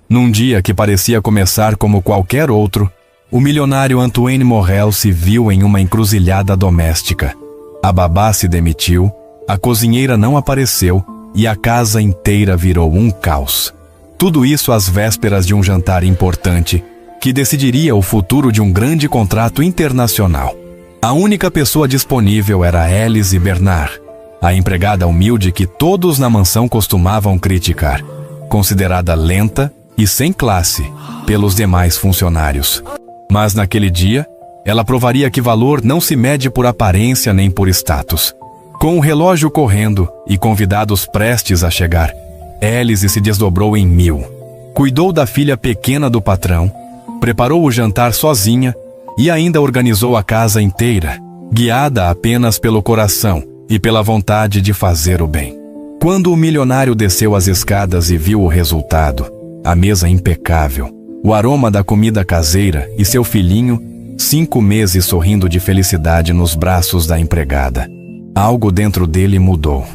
Num dia que parecia começar como qualquer outro, o milionário Antoine Morel se viu em uma encruzilhada doméstica. A babá se demitiu, a cozinheira não apareceu e a casa inteira virou um caos. Tudo isso às vésperas de um jantar importante que decidiria o futuro de um grande contrato internacional. A única pessoa disponível era Elise Bernard, a empregada humilde que todos na mansão costumavam criticar, considerada lenta e sem classe pelos demais funcionários. Mas naquele dia, ela provaria que valor não se mede por aparência nem por status. Com o relógio correndo e convidados prestes a chegar, Elise se desdobrou em 1000. Cuidou da filha pequena do patrão, preparou o jantar sozinha e ainda organizou a casa inteira, guiada apenas pelo coração e pela vontade de fazer o bem. Quando o milionário desceu as escadas e viu o resultado, a mesa impecável, o aroma da comida caseira e seu filhinho, 5 meses sorrindo de felicidade nos braços da empregada, algo dentro dele mudou.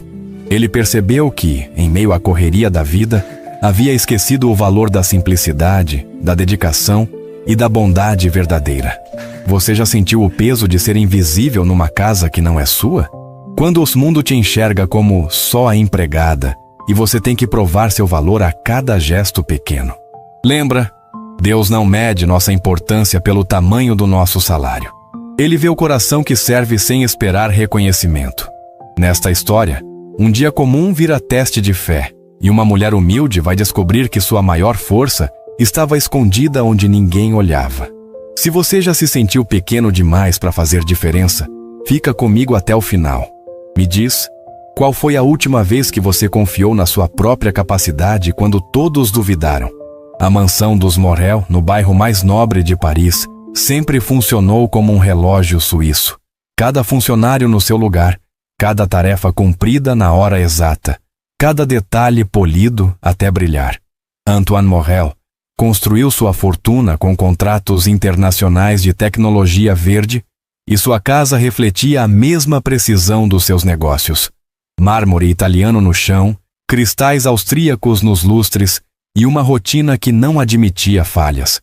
Ele percebeu que, em meio à correria da vida, havia esquecido o valor da simplicidade, da dedicação e da bondade verdadeira. Você já sentiu o peso de ser invisível numa casa que não é sua? Quando o mundo te enxerga como só a empregada e você tem que provar seu valor a cada gesto pequeno. Lembra? Deus não mede nossa importância pelo tamanho do nosso salário. Ele vê o coração que serve sem esperar reconhecimento. Nesta história, um dia comum vira teste de fé, e uma mulher humilde vai descobrir que sua maior força estava escondida onde ninguém olhava. Se você já se sentiu pequeno demais para fazer diferença, fica comigo até o final. Me diz, qual foi a última vez que você confiou na sua própria capacidade quando todos duvidaram? A mansão dos Morel, no bairro mais nobre de Paris, sempre funcionou como um relógio suíço. Cada funcionário no seu lugar, cada tarefa cumprida na hora exata, cada detalhe polido até brilhar. Antoine Morel construiu sua fortuna com contratos internacionais de tecnologia verde e sua casa refletia a mesma precisão dos seus negócios. Mármore italiano no chão, cristais austríacos nos lustres e uma rotina que não admitia falhas.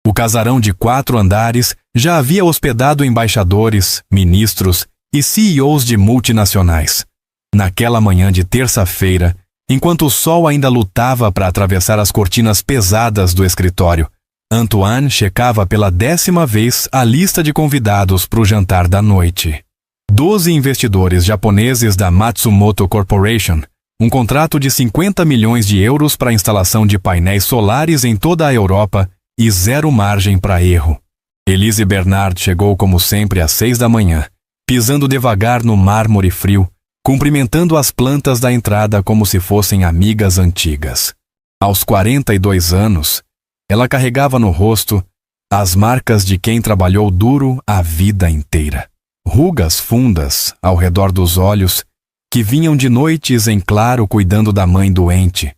O casarão de 4 andares já havia hospedado embaixadores, ministros e CEOs de multinacionais. Naquela manhã de terça-feira, enquanto o sol ainda lutava para atravessar as cortinas pesadas do escritório, Antoine checava pela 10ª vez a lista de convidados para o jantar da noite. 12 investidores japoneses da Matsumoto Corporation, um contrato de 50 milhões de euros para a instalação de painéis solares em toda a Europa e 0 margem para erro. Elise Bernard chegou como sempre às 6 da manhã, pisando devagar no mármore frio, cumprimentando as plantas da entrada como se fossem amigas antigas. Aos 42 anos, ela carregava no rosto as marcas de quem trabalhou duro a vida inteira. Rugas fundas ao redor dos olhos, que vinham de noites em claro cuidando da mãe doente,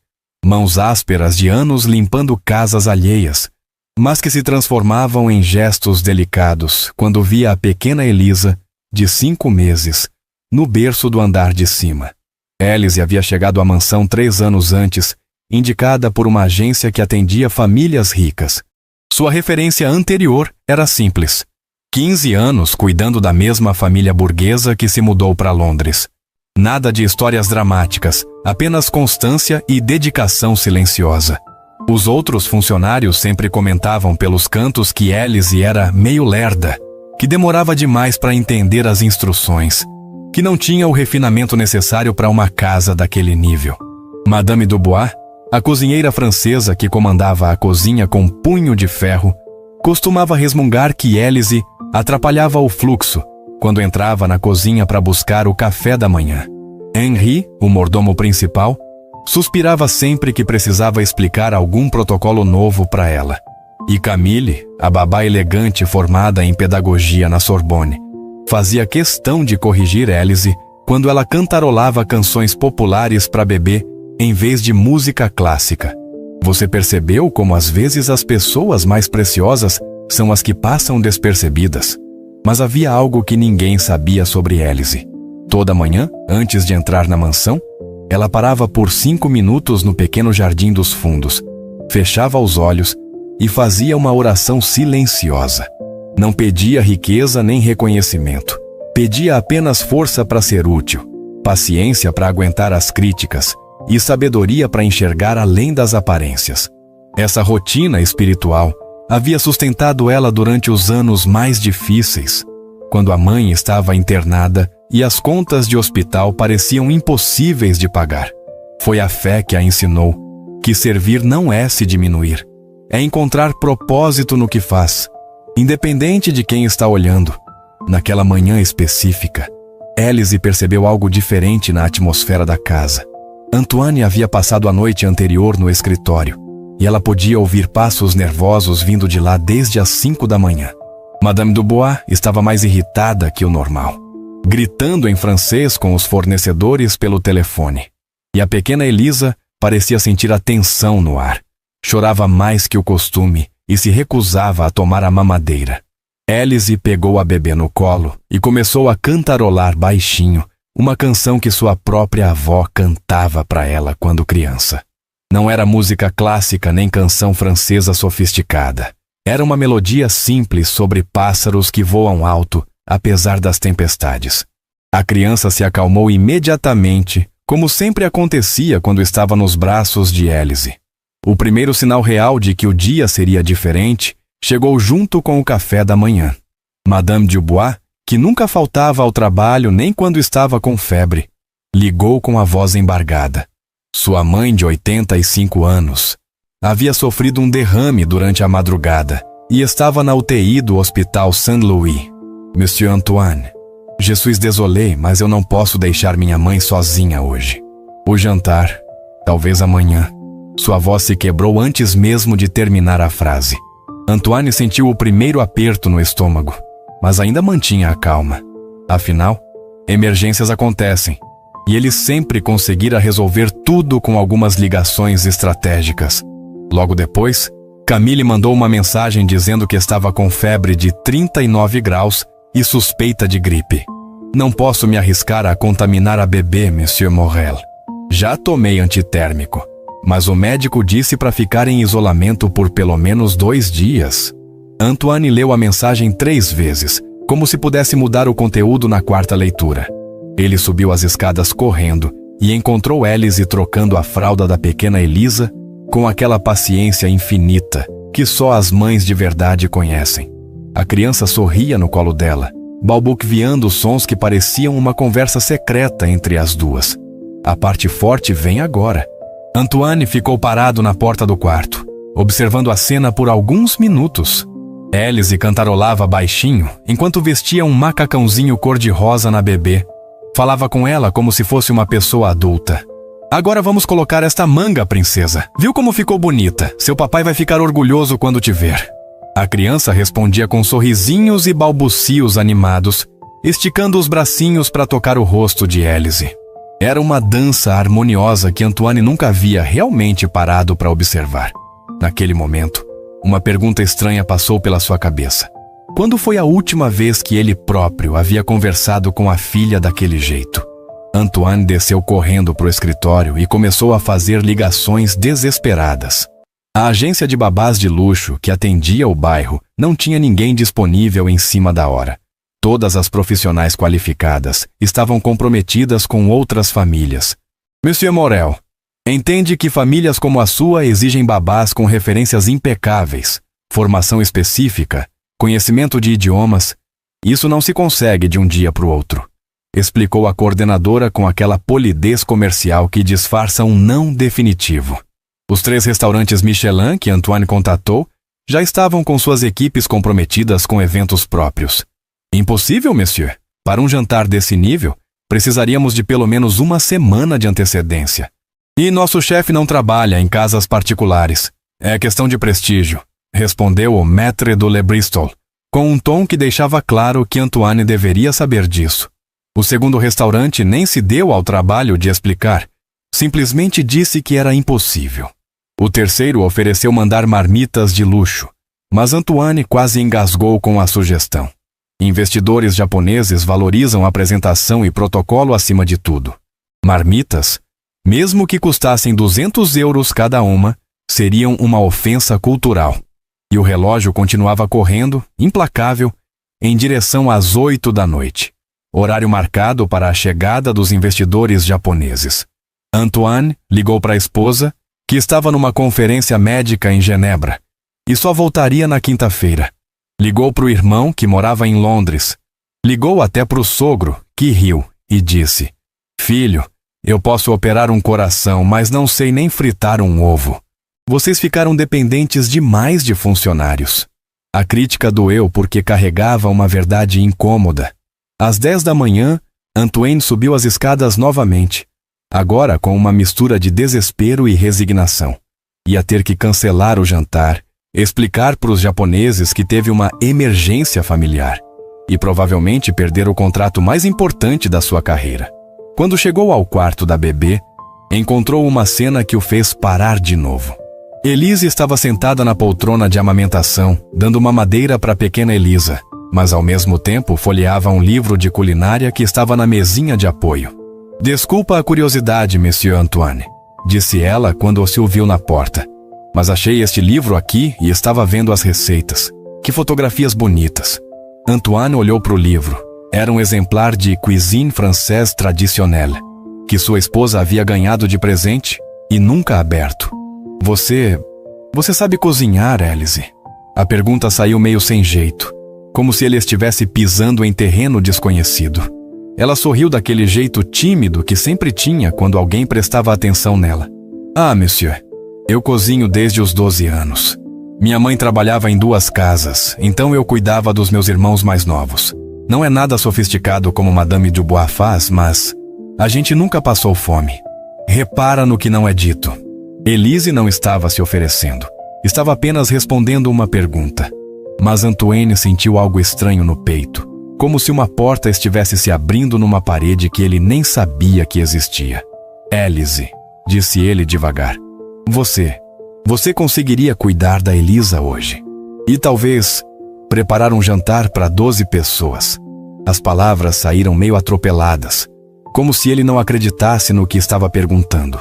mãos ásperas de anos limpando casas alheias, mas que se transformavam em gestos delicados quando via a pequena Elisa, de 5 meses, no berço do andar de cima. Elise havia chegado à mansão 3 anos antes, indicada por uma agência que atendia famílias ricas. Sua referência anterior era simples: 15 anos cuidando da mesma família burguesa que se mudou para Londres. Nada de histórias dramáticas, apenas constância e dedicação silenciosa. Os outros funcionários sempre comentavam pelos cantos que Elise era meio lerda, que demorava demais para entender as instruções, que não tinha o refinamento necessário para uma casa daquele nível. Madame Dubois, a cozinheira francesa que comandava a cozinha com punho de ferro, costumava resmungar que Elise atrapalhava o fluxo quando entrava na cozinha para buscar o café da manhã. Henri, o mordomo principal, suspirava sempre que precisava explicar algum protocolo novo para ela. E Camille, a babá elegante formada em pedagogia na Sorbonne, fazia questão de corrigir Elise quando ela cantarolava canções populares para bebê em vez de música clássica. Você percebeu como às vezes as pessoas mais preciosas são as que passam despercebidas? Mas havia algo que ninguém sabia sobre Elise. Toda manhã, antes de entrar na mansão, ela parava por 5 minutos no pequeno jardim dos fundos, fechava os olhos e fazia uma oração silenciosa. Não pedia riqueza nem reconhecimento. Pedia apenas força para ser útil, paciência para aguentar as críticas e sabedoria para enxergar além das aparências. Essa rotina espiritual havia sustentado ela durante os anos mais difíceis, quando a mãe estava internada e as contas de hospital pareciam impossíveis de pagar. Foi a fé que a ensinou que servir não é se diminuir, é encontrar propósito no que faz, independente de quem está olhando. Naquela manhã específica, Élise percebeu algo diferente na atmosfera da casa. Antoine havia passado a noite anterior no escritório, e ela podia ouvir passos nervosos vindo de lá desde as 5 da manhã. Madame Dubois estava mais irritada que o normal, gritando em francês com os fornecedores pelo telefone. E a pequena Elisa parecia sentir a tensão no ar. Chorava mais que o costume e se recusava a tomar a mamadeira. Élise pegou a bebê no colo e começou a cantarolar baixinho uma canção que sua própria avó cantava para ela quando criança. Não era música clássica nem canção francesa sofisticada. Era uma melodia simples sobre pássaros que voam alto, apesar das tempestades. A criança se acalmou imediatamente, como sempre acontecia quando estava nos braços de Élise. O primeiro sinal real de que o dia seria diferente chegou junto com o café da manhã. Madame Dubois, que nunca faltava ao trabalho nem quando estava com febre, ligou com a voz embargada. Sua mãe, de 85 anos, havia sofrido um derrame durante a madrugada e estava na UTI do Hospital Saint-Louis. Monsieur Antoine, je suis désolé, mas eu não posso deixar minha mãe sozinha hoje. O jantar, talvez amanhã. Sua voz se quebrou antes mesmo de terminar a frase. Antoine sentiu o primeiro aperto no estômago, mas ainda mantinha a calma. Afinal, emergências acontecem, e ele sempre conseguira resolver tudo com algumas ligações estratégicas. Logo depois, Camille mandou uma mensagem dizendo que estava com febre de 39 graus e suspeita de gripe. Não posso me arriscar a contaminar a bebê, Monsieur Morel. Já tomei antitérmico, mas o médico disse para ficar em isolamento por pelo menos 2 dias. Antoine leu a mensagem 3 vezes, como se pudesse mudar o conteúdo na 4ª leitura. Ele subiu as escadas correndo e encontrou Élise trocando a fralda da pequena Elisa com aquela paciência infinita que só as mães de verdade conhecem. A criança sorria no colo dela, balbuciando sons que pareciam uma conversa secreta entre as duas. A parte forte vem agora. Antoine ficou parado na porta do quarto, observando a cena por alguns minutos. Élise cantarolava baixinho enquanto vestia um macacãozinho cor-de-rosa na bebê. Falava com ela como se fosse uma pessoa adulta. Agora vamos colocar esta manga, princesa. Viu como ficou bonita? Seu papai vai ficar orgulhoso quando te ver. A criança respondia com sorrisinhos e balbucios animados, esticando os bracinhos para tocar o rosto de Élise. Era uma dança harmoniosa que Antoine nunca havia realmente parado para observar. Naquele momento, uma pergunta estranha passou pela sua cabeça. Quando foi a última vez que ele próprio havia conversado com a filha daquele jeito? Antoine desceu correndo para o escritório e começou a fazer ligações desesperadas. A agência de babás de luxo que atendia o bairro não tinha ninguém disponível em cima da hora. Todas as profissionais qualificadas estavam comprometidas com outras famílias. Monsieur Morel, entende que famílias como a sua exigem babás com referências impecáveis, formação específica, conhecimento de idiomas. Isso não se consegue de um dia para o outro, explicou a coordenadora com aquela polidez comercial que disfarça um não definitivo. Os 3 restaurantes Michelin que Antoine contatou já estavam com suas equipes comprometidas com eventos próprios. Impossível, monsieur. Para um jantar desse nível, precisaríamos de pelo menos 1 semana de antecedência. E nosso chefe não trabalha em casas particulares. É questão de prestígio, respondeu o maître de Le Bristol, com um tom que deixava claro que Antoine deveria saber disso. O segundo restaurante nem se deu ao trabalho de explicar, simplesmente disse que era impossível. O terceiro ofereceu mandar marmitas de luxo, mas Antoine quase engasgou com a sugestão. Investidores japoneses valorizam apresentação e protocolo acima de tudo. Marmitas, mesmo que custassem 200 € cada uma, seriam uma ofensa cultural. E o relógio continuava correndo, implacável, em direção às 8 da noite, horário marcado para a chegada dos investidores japoneses. Antoine ligou para a esposa, que estava numa conferência médica em Genebra, e só voltaria na quinta-feira. Ligou para o irmão, que morava em Londres. Ligou até para o sogro, que riu, e disse: "Filho, eu posso operar um coração, mas não sei nem fritar um ovo. Vocês ficaram dependentes demais de funcionários." A crítica doeu porque carregava uma verdade incômoda. Às 10 da manhã, Antoine subiu as escadas novamente, agora com uma mistura de desespero e resignação. Ia ter que cancelar o jantar, explicar para os japoneses que teve uma emergência familiar e provavelmente perder o contrato mais importante da sua carreira. Quando chegou ao quarto da bebê, encontrou uma cena que o fez parar de novo. Elise estava sentada na poltrona de amamentação, dando mamadeira para a pequena Elisa, mas ao mesmo tempo folheava um livro de culinária que estava na mesinha de apoio. "Desculpa a curiosidade, Monsieur Antoine", disse ela quando se o viu na porta, "mas achei este livro aqui e estava vendo as receitas. Que fotografias bonitas." Antoine olhou para o livro. Era um exemplar de Cuisine Française Traditionnelle, que sua esposa havia ganhado de presente e nunca aberto. Você sabe cozinhar, Elise?" A pergunta saiu meio sem jeito, como se ele estivesse pisando em terreno desconhecido. Ela sorriu daquele jeito tímido que sempre tinha quando alguém prestava atenção nela. "Ah, monsieur, eu cozinho desde os 12 anos. Minha mãe trabalhava em 2 casas, então eu cuidava dos meus irmãos mais novos. Não é nada sofisticado como Madame Dubois faz, mas a gente nunca passou fome. Repara no que não é dito." Elise não estava se oferecendo. Estava apenas respondendo uma pergunta. Mas Antoine sentiu algo estranho no peito, como se uma porta estivesse se abrindo numa parede que ele nem sabia que existia. "Elise", disse ele devagar, Você conseguiria cuidar da Elisa hoje? E talvez preparar um jantar para 12 pessoas." As palavras saíram meio atropeladas, como se ele não acreditasse no que estava perguntando.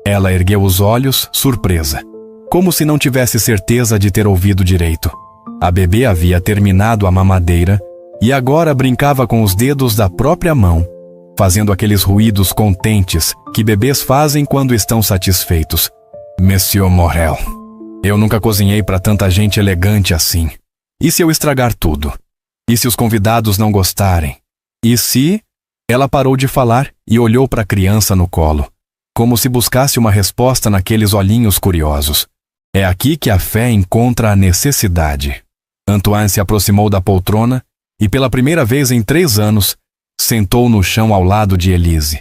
Ela ergueu os olhos, surpresa, como se não tivesse certeza de ter ouvido direito. A bebê havia terminado a mamadeira e agora brincava com os dedos da própria mão, fazendo aqueles ruídos contentes que bebês fazem quando estão satisfeitos. "Monsieur Morel, eu nunca cozinhei para tanta gente elegante assim. E se eu estragar tudo? E se os convidados não gostarem? E se..." Ela parou de falar e olhou para a criança no colo, como se buscasse uma resposta naqueles olhinhos curiosos. É aqui que a fé encontra a necessidade. Antoine se aproximou da poltrona e, pela primeira vez em 3 anos, sentou no chão ao lado de Elise.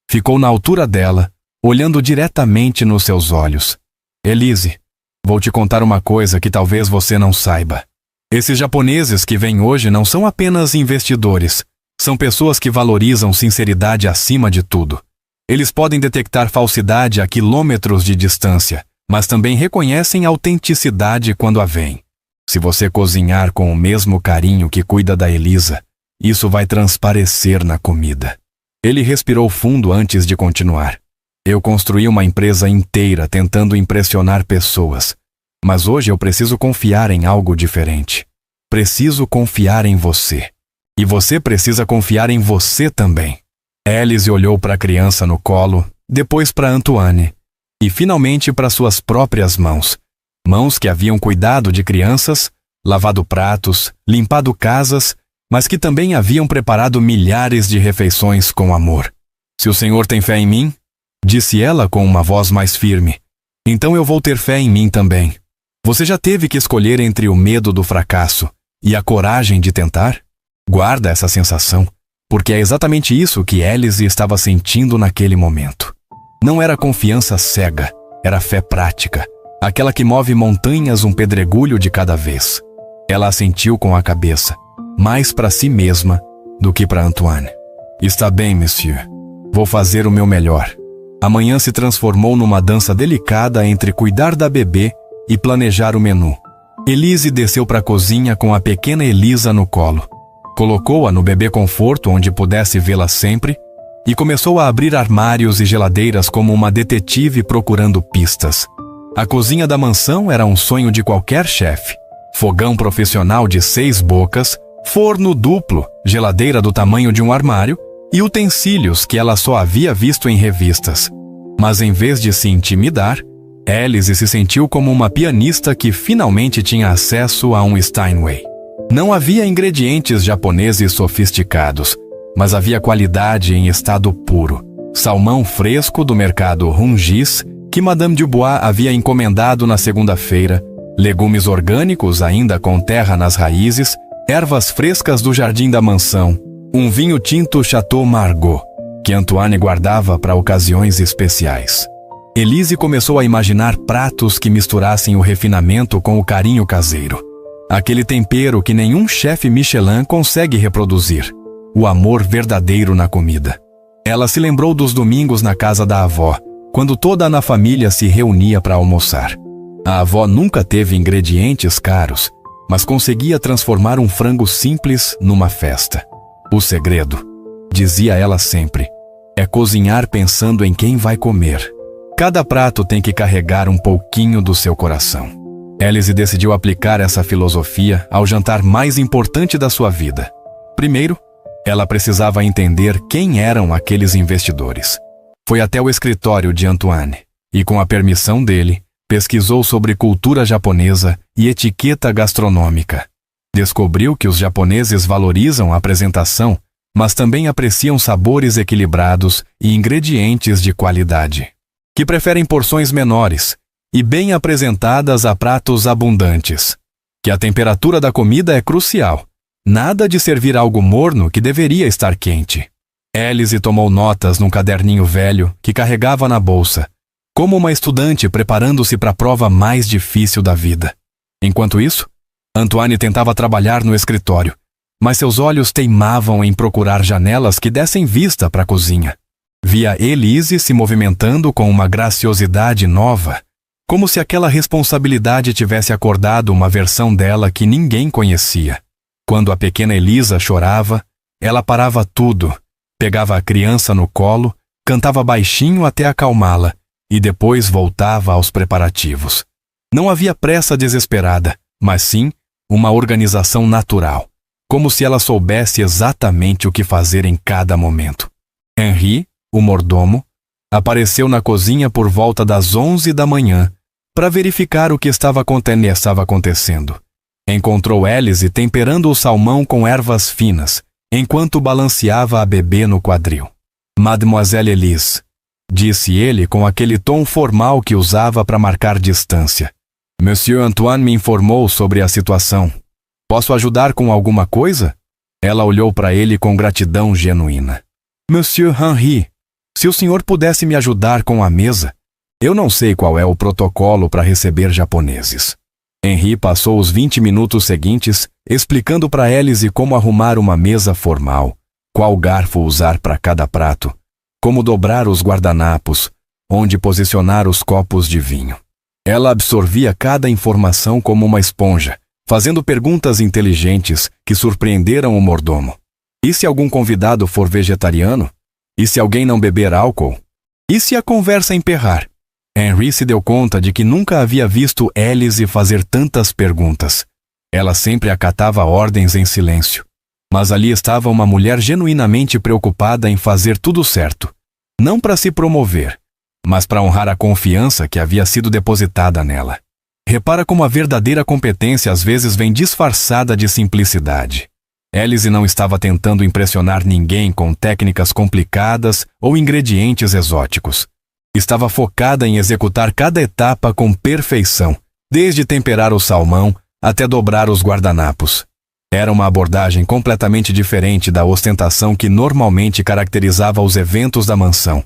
Ficou na altura dela, olhando diretamente nos seus olhos. "Elise, vou te contar uma coisa que talvez você não saiba. Esses japoneses que vêm hoje não são apenas investidores, são pessoas que valorizam sinceridade acima de tudo. Eles podem detectar falsidade a quilômetros de distância, mas também reconhecem autenticidade quando a veem. Se você cozinhar com o mesmo carinho que cuida da Elisa, isso vai transparecer na comida." Ele respirou fundo antes de continuar. "Eu construí uma empresa inteira tentando impressionar pessoas, mas hoje eu preciso confiar em algo diferente. Preciso confiar em você. E você precisa confiar em você também." Elise olhou para a criança no colo, depois para Antoine, e finalmente para suas próprias mãos. Mãos que haviam cuidado de crianças, lavado pratos, limpado casas, mas que também haviam preparado milhares de refeições com amor. "Se o Senhor tem fé em mim", disse ela com uma voz mais firme, "então eu vou ter fé em mim também. Você já teve que escolher entre o medo do fracasso e a coragem de tentar? Guarda essa sensação, porque é exatamente isso que Elise estava sentindo naquele momento. Não era confiança cega, era fé prática, aquela que move montanhas um pedregulho de cada vez. Ela assentiu com a cabeça, mais para si mesma do que para Antoine. "Está bem, monsieur. Vou fazer o meu melhor." Amanhã se transformou numa dança delicada entre cuidar da bebê e planejar o menu. Elise desceu para a cozinha com a pequena Elisa no colo. Colocou-a no bebê conforto onde pudesse vê-la sempre e começou a abrir armários e geladeiras como uma detetive procurando pistas. A cozinha da mansão era um sonho de qualquer chefe. Fogão profissional de 6 bocas, forno duplo, geladeira do tamanho de um armário e utensílios que ela só havia visto em revistas. Mas em vez de se intimidar, Alice se sentiu como uma pianista que finalmente tinha acesso a um Steinway. Não havia ingredientes japoneses sofisticados, mas havia qualidade em estado puro. Salmão fresco do mercado Rungis, que Madame Dubois havia encomendado na segunda-feira, legumes orgânicos ainda com terra nas raízes, ervas frescas do jardim da mansão, um vinho tinto Chateau Margaux, que Antoine guardava para ocasiões especiais. Elise começou a imaginar pratos que misturassem o refinamento com o carinho caseiro. Aquele tempero que nenhum chefe Michelin consegue reproduzir. O amor verdadeiro na comida. Ela se lembrou dos domingos na casa da avó, quando toda a família se reunia para almoçar. A avó nunca teve ingredientes caros, mas conseguia transformar um frango simples numa festa. O segredo, dizia ela sempre, é cozinhar pensando em quem vai comer. Cada prato tem que carregar um pouquinho do seu coração. Alice decidiu aplicar essa filosofia ao jantar mais importante da sua vida. Primeiro, ela precisava entender quem eram aqueles investidores. Foi até o escritório de Antoine e, com a permissão dele, pesquisou sobre cultura japonesa e etiqueta gastronômica. Descobriu que os japoneses valorizam a apresentação, mas também apreciam sabores equilibrados e ingredientes de qualidade, que preferem porções menores e bem apresentadas a pratos abundantes, que a temperatura da comida é crucial, nada de servir algo morno que deveria estar quente. Alice tomou notas num caderninho velho que carregava na bolsa, como uma estudante preparando-se para a prova mais difícil da vida. Enquanto isso, Antoine tentava trabalhar no escritório, mas seus olhos teimavam em procurar janelas que dessem vista para a cozinha. Via Elise se movimentando com uma graciosidade nova, como se aquela responsabilidade tivesse acordado uma versão dela que ninguém conhecia. Quando a pequena Elisa chorava, ela parava tudo, pegava a criança no colo, cantava baixinho até acalmá-la e depois voltava aos preparativos. Não havia pressa desesperada, mas sim uma organização natural, como se ela soubesse exatamente o que fazer em cada momento. Henri, o mordomo, apareceu na cozinha por volta das 11 da manhã para verificar o que estava acontecendo. Encontrou Alice temperando o salmão com ervas finas, enquanto balanceava a bebê no quadril. Mademoiselle Elise, disse ele com aquele tom formal que usava para marcar distância. Monsieur Antoine me informou sobre a situação. Posso ajudar com alguma coisa? Ela olhou para ele com gratidão genuína. Monsieur Henri, se o senhor pudesse me ajudar com a mesa, eu não sei qual é o protocolo para receber japoneses. Henri passou os 20 minutos seguintes explicando para Alice como arrumar uma mesa formal, qual garfo usar para cada prato, como dobrar os guardanapos, onde posicionar os copos de vinho. Ela absorvia cada informação como uma esponja, fazendo perguntas inteligentes que surpreenderam o mordomo. E se algum convidado for vegetariano? E se alguém não beber álcool? E se a conversa emperrar? Henri se deu conta de que nunca havia visto Alice fazer tantas perguntas. Ela sempre acatava ordens em silêncio. Mas ali estava uma mulher genuinamente preocupada em fazer tudo certo. Não para se promover, mas para honrar a confiança que havia sido depositada nela. Repara como a verdadeira competência às vezes vem disfarçada de simplicidade. Alice não estava tentando impressionar ninguém com técnicas complicadas ou ingredientes exóticos. Estava focada em executar cada etapa com perfeição, desde temperar o salmão até dobrar os guardanapos. Era uma abordagem completamente diferente da ostentação que normalmente caracterizava os eventos da mansão.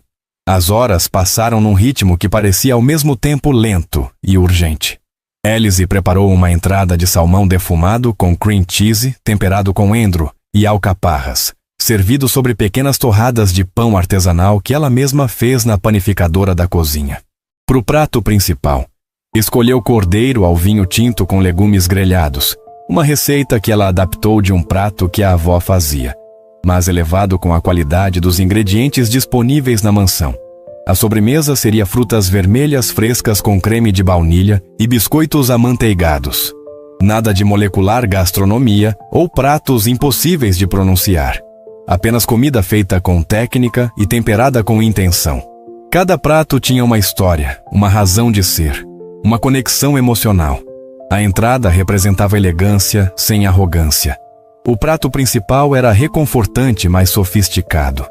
As horas passaram num ritmo que parecia ao mesmo tempo lento e urgente. Alice preparou uma entrada de salmão defumado com cream cheese temperado com endro e alcaparras, servido sobre pequenas torradas de pão artesanal que ela mesma fez na panificadora da cozinha. Para o prato principal, escolheu cordeiro ao vinho tinto com legumes grelhados, uma receita que ela adaptou de um prato que a avó fazia, mas elevado com a qualidade dos ingredientes disponíveis na mansão. A sobremesa seria frutas vermelhas frescas com creme de baunilha e biscoitos amanteigados. Nada de molecular gastronomia ou pratos impossíveis de pronunciar. Apenas comida feita com técnica e temperada com intenção. Cada prato tinha uma história, uma razão de ser, uma conexão emocional. A entrada representava elegância sem arrogância. O prato principal era reconfortante, mas sofisticado.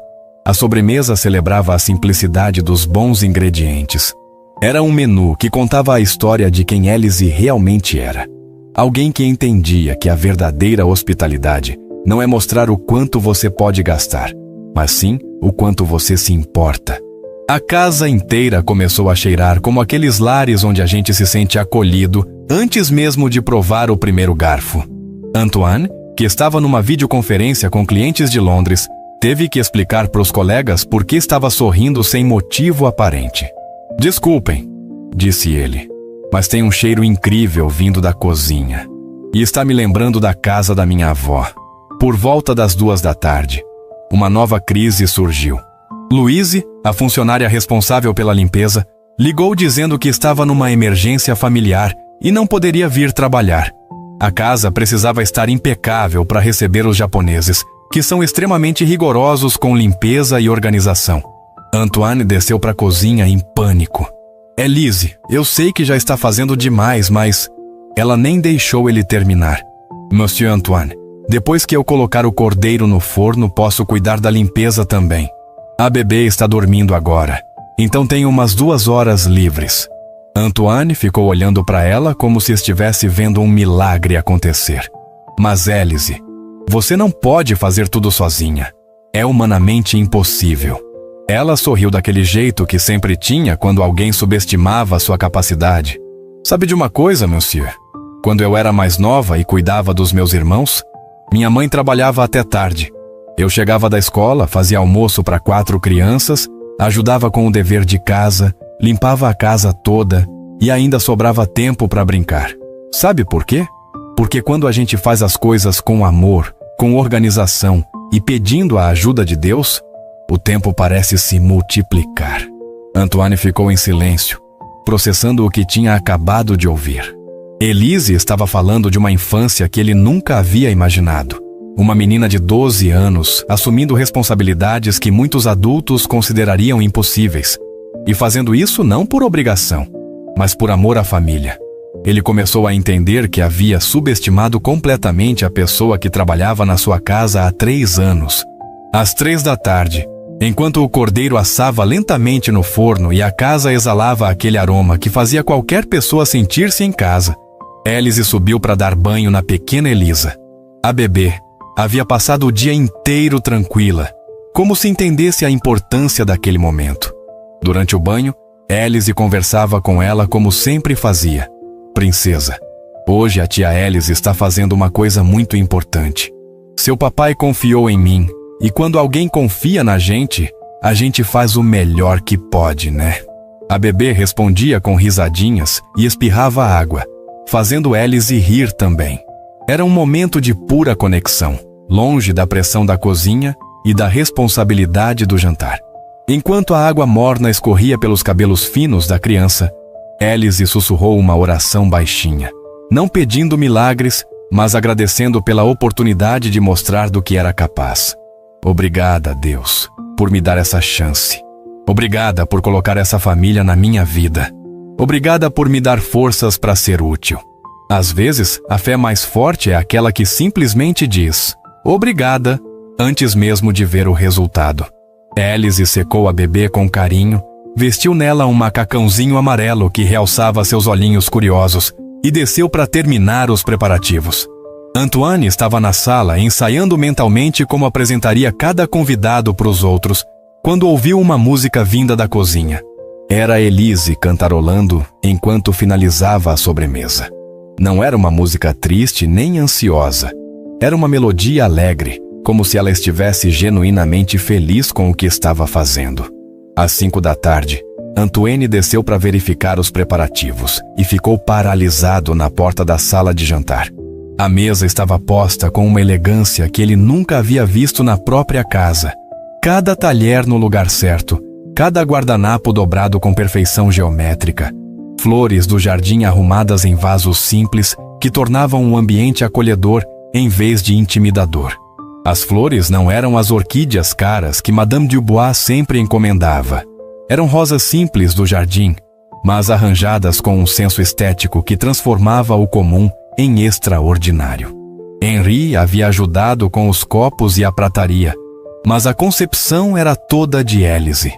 A sobremesa celebrava a simplicidade dos bons ingredientes. Era um menu que contava a história de quem Élise realmente era. Alguém que entendia que a verdadeira hospitalidade não é mostrar o quanto você pode gastar, mas sim o quanto você se importa. A casa inteira começou a cheirar como aqueles lares onde a gente se sente acolhido antes mesmo de provar o primeiro garfo. Antoine, que estava numa videoconferência com clientes de Londres, teve que explicar para os colegas por que estava sorrindo sem motivo aparente. "Desculpem", disse ele, "mas tem um cheiro incrível vindo da cozinha. E está me lembrando da casa da minha avó." Por volta das 2 da tarde, uma nova crise surgiu. Louise, a funcionária responsável pela limpeza, ligou dizendo que estava numa emergência familiar e não poderia vir trabalhar. A casa precisava estar impecável para receber os japoneses, que são extremamente rigorosos com limpeza e organização. Antoine desceu para a cozinha em pânico. "Élise, eu sei que já está fazendo demais, mas..." Ela nem deixou ele terminar. "Monsieur Antoine, depois que eu colocar o cordeiro no forno, posso cuidar da limpeza também. A bebê está dormindo agora, então tenho umas 2 horas livres." Antoine ficou olhando para ela como se estivesse vendo um milagre acontecer. "Mas Élise, você não pode fazer tudo sozinha. É humanamente impossível." Ela sorriu daquele jeito que sempre tinha quando alguém subestimava sua capacidade. "Sabe de uma coisa, monsieur? Quando eu era mais nova e cuidava dos meus irmãos, minha mãe trabalhava até tarde. Eu chegava da escola, fazia almoço para 4 crianças, ajudava com o dever de casa, limpava a casa toda e ainda sobrava tempo para brincar. Sabe por quê? Porque quando a gente faz as coisas com amor, com organização e pedindo a ajuda de Deus, o tempo parece se multiplicar." Antoine ficou em silêncio, processando o que tinha acabado de ouvir. Élise estava falando de uma infância que ele nunca havia imaginado. Uma menina de 12 anos, assumindo responsabilidades que muitos adultos considerariam impossíveis, e fazendo isso não por obrigação, mas por amor à família. Ele começou a entender que havia subestimado completamente a pessoa que trabalhava na sua casa há 3 anos. Às 3 da tarde, enquanto o cordeiro assava lentamente no forno e a casa exalava aquele aroma que fazia qualquer pessoa sentir-se em casa, Élise subiu para dar banho na pequena Elisa. A bebê havia passado o dia inteiro tranquila, como se entendesse a importância daquele momento. Durante o banho, Élise conversava com ela como sempre fazia. "Princesa, hoje a tia Élise está fazendo uma coisa muito importante. Seu papai confiou em mim, e quando alguém confia na gente, a gente faz o melhor que pode, né?" A bebê respondia com risadinhas e espirrava água, fazendo Élise rir também. Era um momento de pura conexão, longe da pressão da cozinha e da responsabilidade do jantar. Enquanto a água morna escorria pelos cabelos finos da criança, Élise sussurrou uma oração baixinha, não pedindo milagres, mas agradecendo pela oportunidade de mostrar do que era capaz. "Obrigada, Deus, por me dar essa chance. Obrigada por colocar essa família na minha vida. Obrigada por me dar forças para ser útil." Às vezes, a fé mais forte é aquela que simplesmente diz "obrigada" antes mesmo de ver o resultado. Élise secou a bebê com carinho, vestiu nela um macacãozinho amarelo que realçava seus olhinhos curiosos e desceu para terminar os preparativos. Antoine estava na sala ensaiando mentalmente como apresentaria cada convidado para os outros, quando ouviu uma música vinda da cozinha. Era Élise cantarolando enquanto finalizava a sobremesa. Não era uma música triste nem ansiosa. Era uma melodia alegre, como se ela estivesse genuinamente feliz com o que estava fazendo. Às 5 da tarde, Antoine desceu para verificar os preparativos e ficou paralisado na porta da sala de jantar. A mesa estava posta com uma elegância que ele nunca havia visto na própria casa. Cada talher no lugar certo, Cada guardanapo dobrado com perfeição geométrica, flores do jardim arrumadas em vasos simples que tornavam um ambiente acolhedor em vez de intimidador. As flores não eram as orquídeas caras que Madame Dubois sempre encomendava. Eram rosas simples do jardim, mas arranjadas com um senso estético que transformava o comum em extraordinário. Henri havia ajudado com os copos e a prataria, mas a concepção era toda de Élise.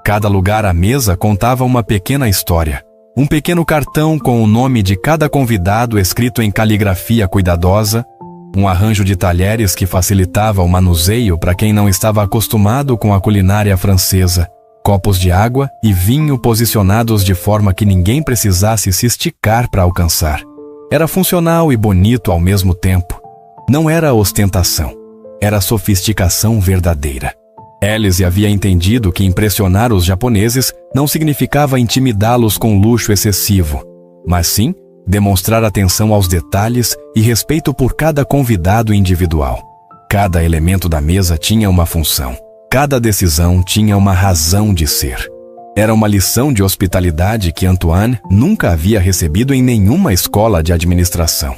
Cada lugar à mesa contava uma pequena história. Um pequeno cartão com o nome de cada convidado escrito em caligrafia cuidadosa, um arranjo de talheres que facilitava o manuseio para quem não estava acostumado com a culinária francesa, copos de água e vinho posicionados de forma que ninguém precisasse se esticar para alcançar. Era funcional e bonito ao mesmo tempo. Não era ostentação, era sofisticação verdadeira. Élise havia entendido que impressionar os japoneses não significava intimidá-los com luxo excessivo, mas sim demonstrar atenção aos detalhes e respeito por cada convidado individual. Cada elemento da mesa tinha uma função. Cada decisão tinha uma razão de ser. Era uma lição de hospitalidade que Antoine nunca havia recebido em nenhuma escola de administração.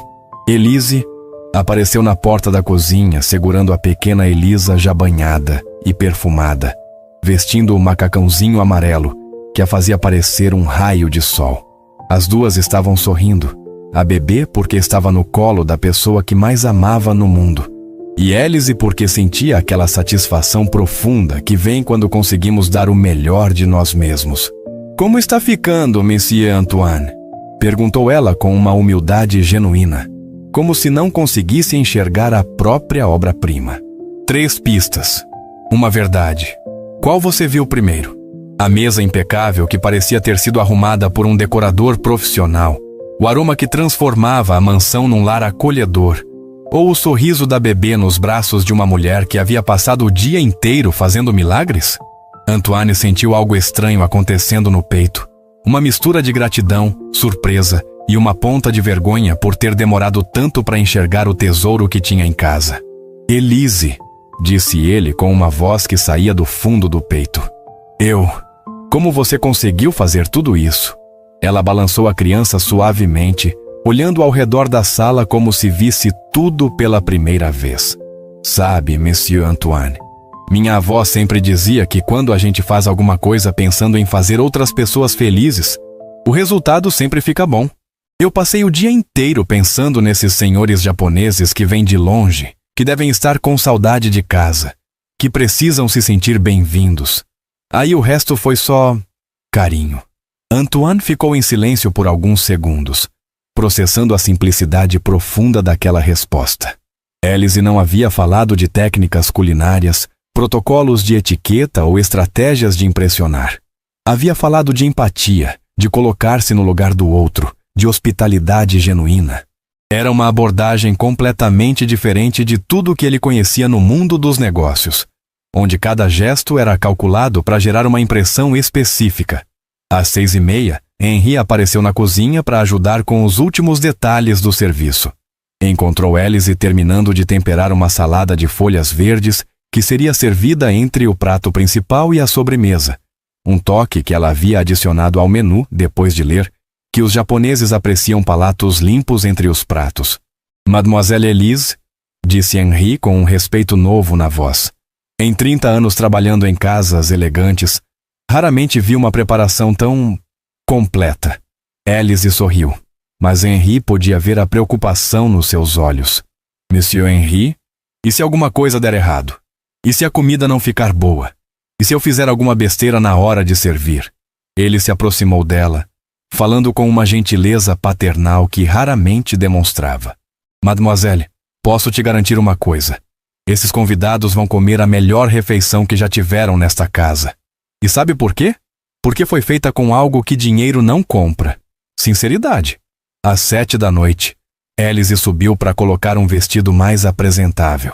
Élise apareceu na porta da cozinha segurando a pequena Elisa já banhada e perfumada, vestindo o macacãozinho amarelo que a fazia parecer um raio de sol. As duas estavam sorrindo, a bebê porque estava no colo da pessoa que mais amava no mundo, e Élise porque sentia aquela satisfação profunda que vem quando conseguimos dar o melhor de nós mesmos. "Como está ficando, Monsieur Antoine?" perguntou ela com uma humildade genuína, como se não conseguisse enxergar a própria obra-prima. 3 pistas. Uma verdade. Qual você viu primeiro? A mesa impecável que parecia ter sido arrumada por um decorador profissional, o aroma que transformava a mansão num lar acolhedor, ou o sorriso da bebê nos braços de uma mulher que havia passado o dia inteiro fazendo milagres? Antoine sentiu algo estranho acontecendo no peito, uma mistura de gratidão, surpresa e uma ponta de vergonha por ter demorado tanto para enxergar o tesouro que tinha em casa. "Élise", disse ele com uma voz que saía do fundo do peito. Como você conseguiu fazer tudo isso?" Ela balançou a criança suavemente, olhando ao redor da sala como se visse tudo pela primeira vez. "Sabe, Monsieur Antoine, minha avó sempre dizia que quando a gente faz alguma coisa pensando em fazer outras pessoas felizes, o resultado sempre fica bom. Eu passei o dia inteiro pensando nesses senhores japoneses que vêm de longe, que devem estar com saudade de casa, que precisam se sentir bem-vindos. Aí o resto foi só carinho." Antoine ficou em silêncio por alguns segundos, processando a simplicidade profunda daquela resposta. Élise não havia falado de técnicas culinárias, protocolos de etiqueta ou estratégias de impressionar. Havia falado de empatia, de colocar-se no lugar do outro, de hospitalidade genuína. Era uma abordagem completamente diferente de tudo o que ele conhecia no mundo dos negócios, onde cada gesto era calculado para gerar uma impressão específica. Às 6h30, Henri apareceu na cozinha para ajudar com os últimos detalhes do serviço. Encontrou Élise terminando de temperar uma salada de folhas verdes que seria servida entre o prato principal e a sobremesa, um toque que ela havia adicionado ao menu depois de ler que os japoneses apreciam palatos limpos entre os pratos. "Mademoiselle Élise", disse Henri com um respeito novo na voz. Em 30 anos trabalhando em casas elegantes, raramente vi uma preparação tão completa. Élise sorriu, mas Henri podia ver a preocupação nos seus olhos. "Monsieur Henri, e se alguma coisa der errado? E se a comida não ficar boa? E se eu fizer alguma besteira na hora de servir?" Ele se aproximou dela, falando com uma gentileza paternal que raramente demonstrava. "Mademoiselle, posso te garantir uma coisa. Esses convidados vão comer a melhor refeição que já tiveram nesta casa. E sabe por quê? Porque foi feita com algo que dinheiro não compra: sinceridade." Às 7h, Élise subiu para colocar um vestido mais apresentável.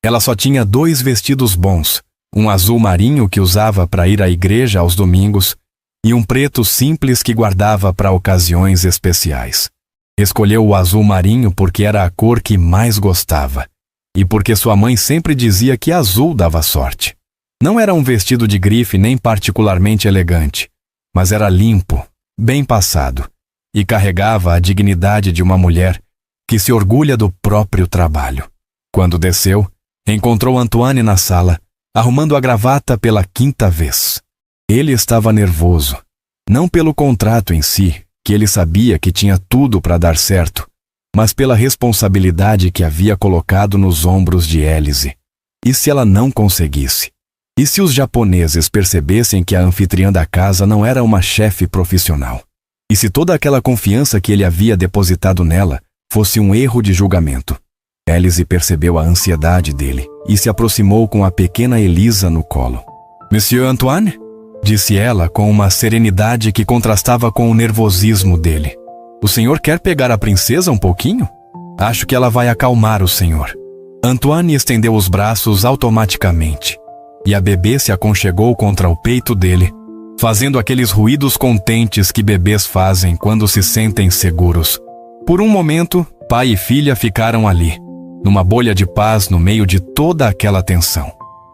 Ela só tinha 2 vestidos bons, um azul marinho que usava para ir à igreja aos domingos e um preto simples que guardava para ocasiões especiais. Escolheu o azul marinho porque era a cor que mais gostava e porque sua mãe sempre dizia que azul dava sorte. Não era um vestido de grife nem particularmente elegante, mas era limpo, bem passado, e carregava a dignidade de uma mulher que se orgulha do próprio trabalho. Quando desceu, encontrou Antoine na sala, arrumando a gravata pela 5ª vez. Ele estava nervoso, não pelo contrato em si, que ele sabia que tinha tudo para dar certo, mas pela responsabilidade que havia colocado nos ombros de Élise. E se ela não conseguisse? E se os japoneses percebessem que a anfitriã da casa não era uma chefe profissional? E se toda aquela confiança que ele havia depositado nela fosse um erro de julgamento? Élise percebeu a ansiedade dele e se aproximou com a pequena Elisa no colo. Monsieur Antoine? Disse ela com uma serenidade que contrastava com o nervosismo dele. O senhor quer pegar a princesa um pouquinho? Acho que ela vai acalmar o senhor. Antoine estendeu os braços automaticamente, e a bebê se aconchegou contra o peito dele, fazendo aqueles ruídos contentes que bebês fazem quando se sentem seguros. Por um momento, pai e filha ficaram ali, numa bolha de paz no meio de toda aquela tensão.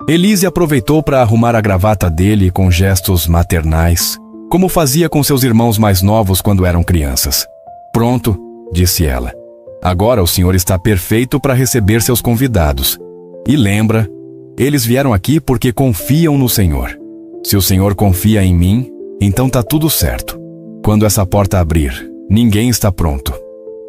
Elise aproveitou para arrumar a gravata dele com gestos maternais, como fazia com seus irmãos mais novos quando eram crianças. Pronto, disse ela. Agora o senhor está perfeito para receber seus convidados. E lembra, eles vieram aqui porque confiam no senhor. Se o senhor confia em mim, então tá tudo certo. Quando essa porta abrir, ninguém está pronto.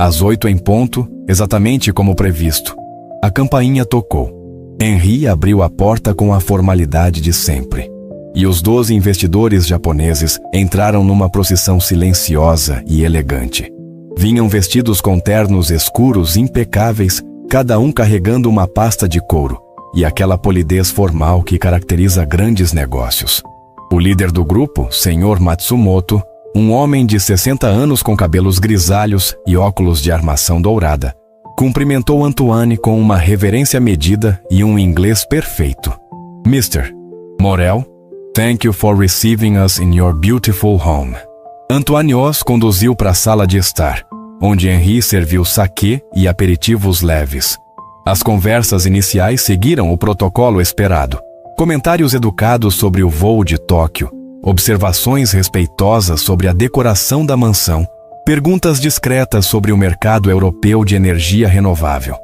Às 8 em ponto, exatamente como previsto. A campainha tocou. Henri abriu a porta com a formalidade de sempre. E os 12 investidores japoneses entraram numa procissão silenciosa e elegante. Vinham vestidos com ternos escuros impecáveis, cada um carregando uma pasta de couro, e aquela polidez formal que caracteriza grandes negócios. O líder do grupo, Sr. Matsumoto, um homem de 60 anos com cabelos grisalhos e óculos de armação dourada, cumprimentou Antoine com uma reverência medida e um inglês perfeito. Mr. Morel, thank you for receiving us in your beautiful home. Antoine os conduziu para a sala de estar, onde Henri serviu saquê e aperitivos leves. As conversas iniciais seguiram o protocolo esperado. Comentários educados sobre o voo de Tóquio, observações respeitosas sobre a decoração da mansão, perguntas discretas sobre o mercado europeu de energia renovável.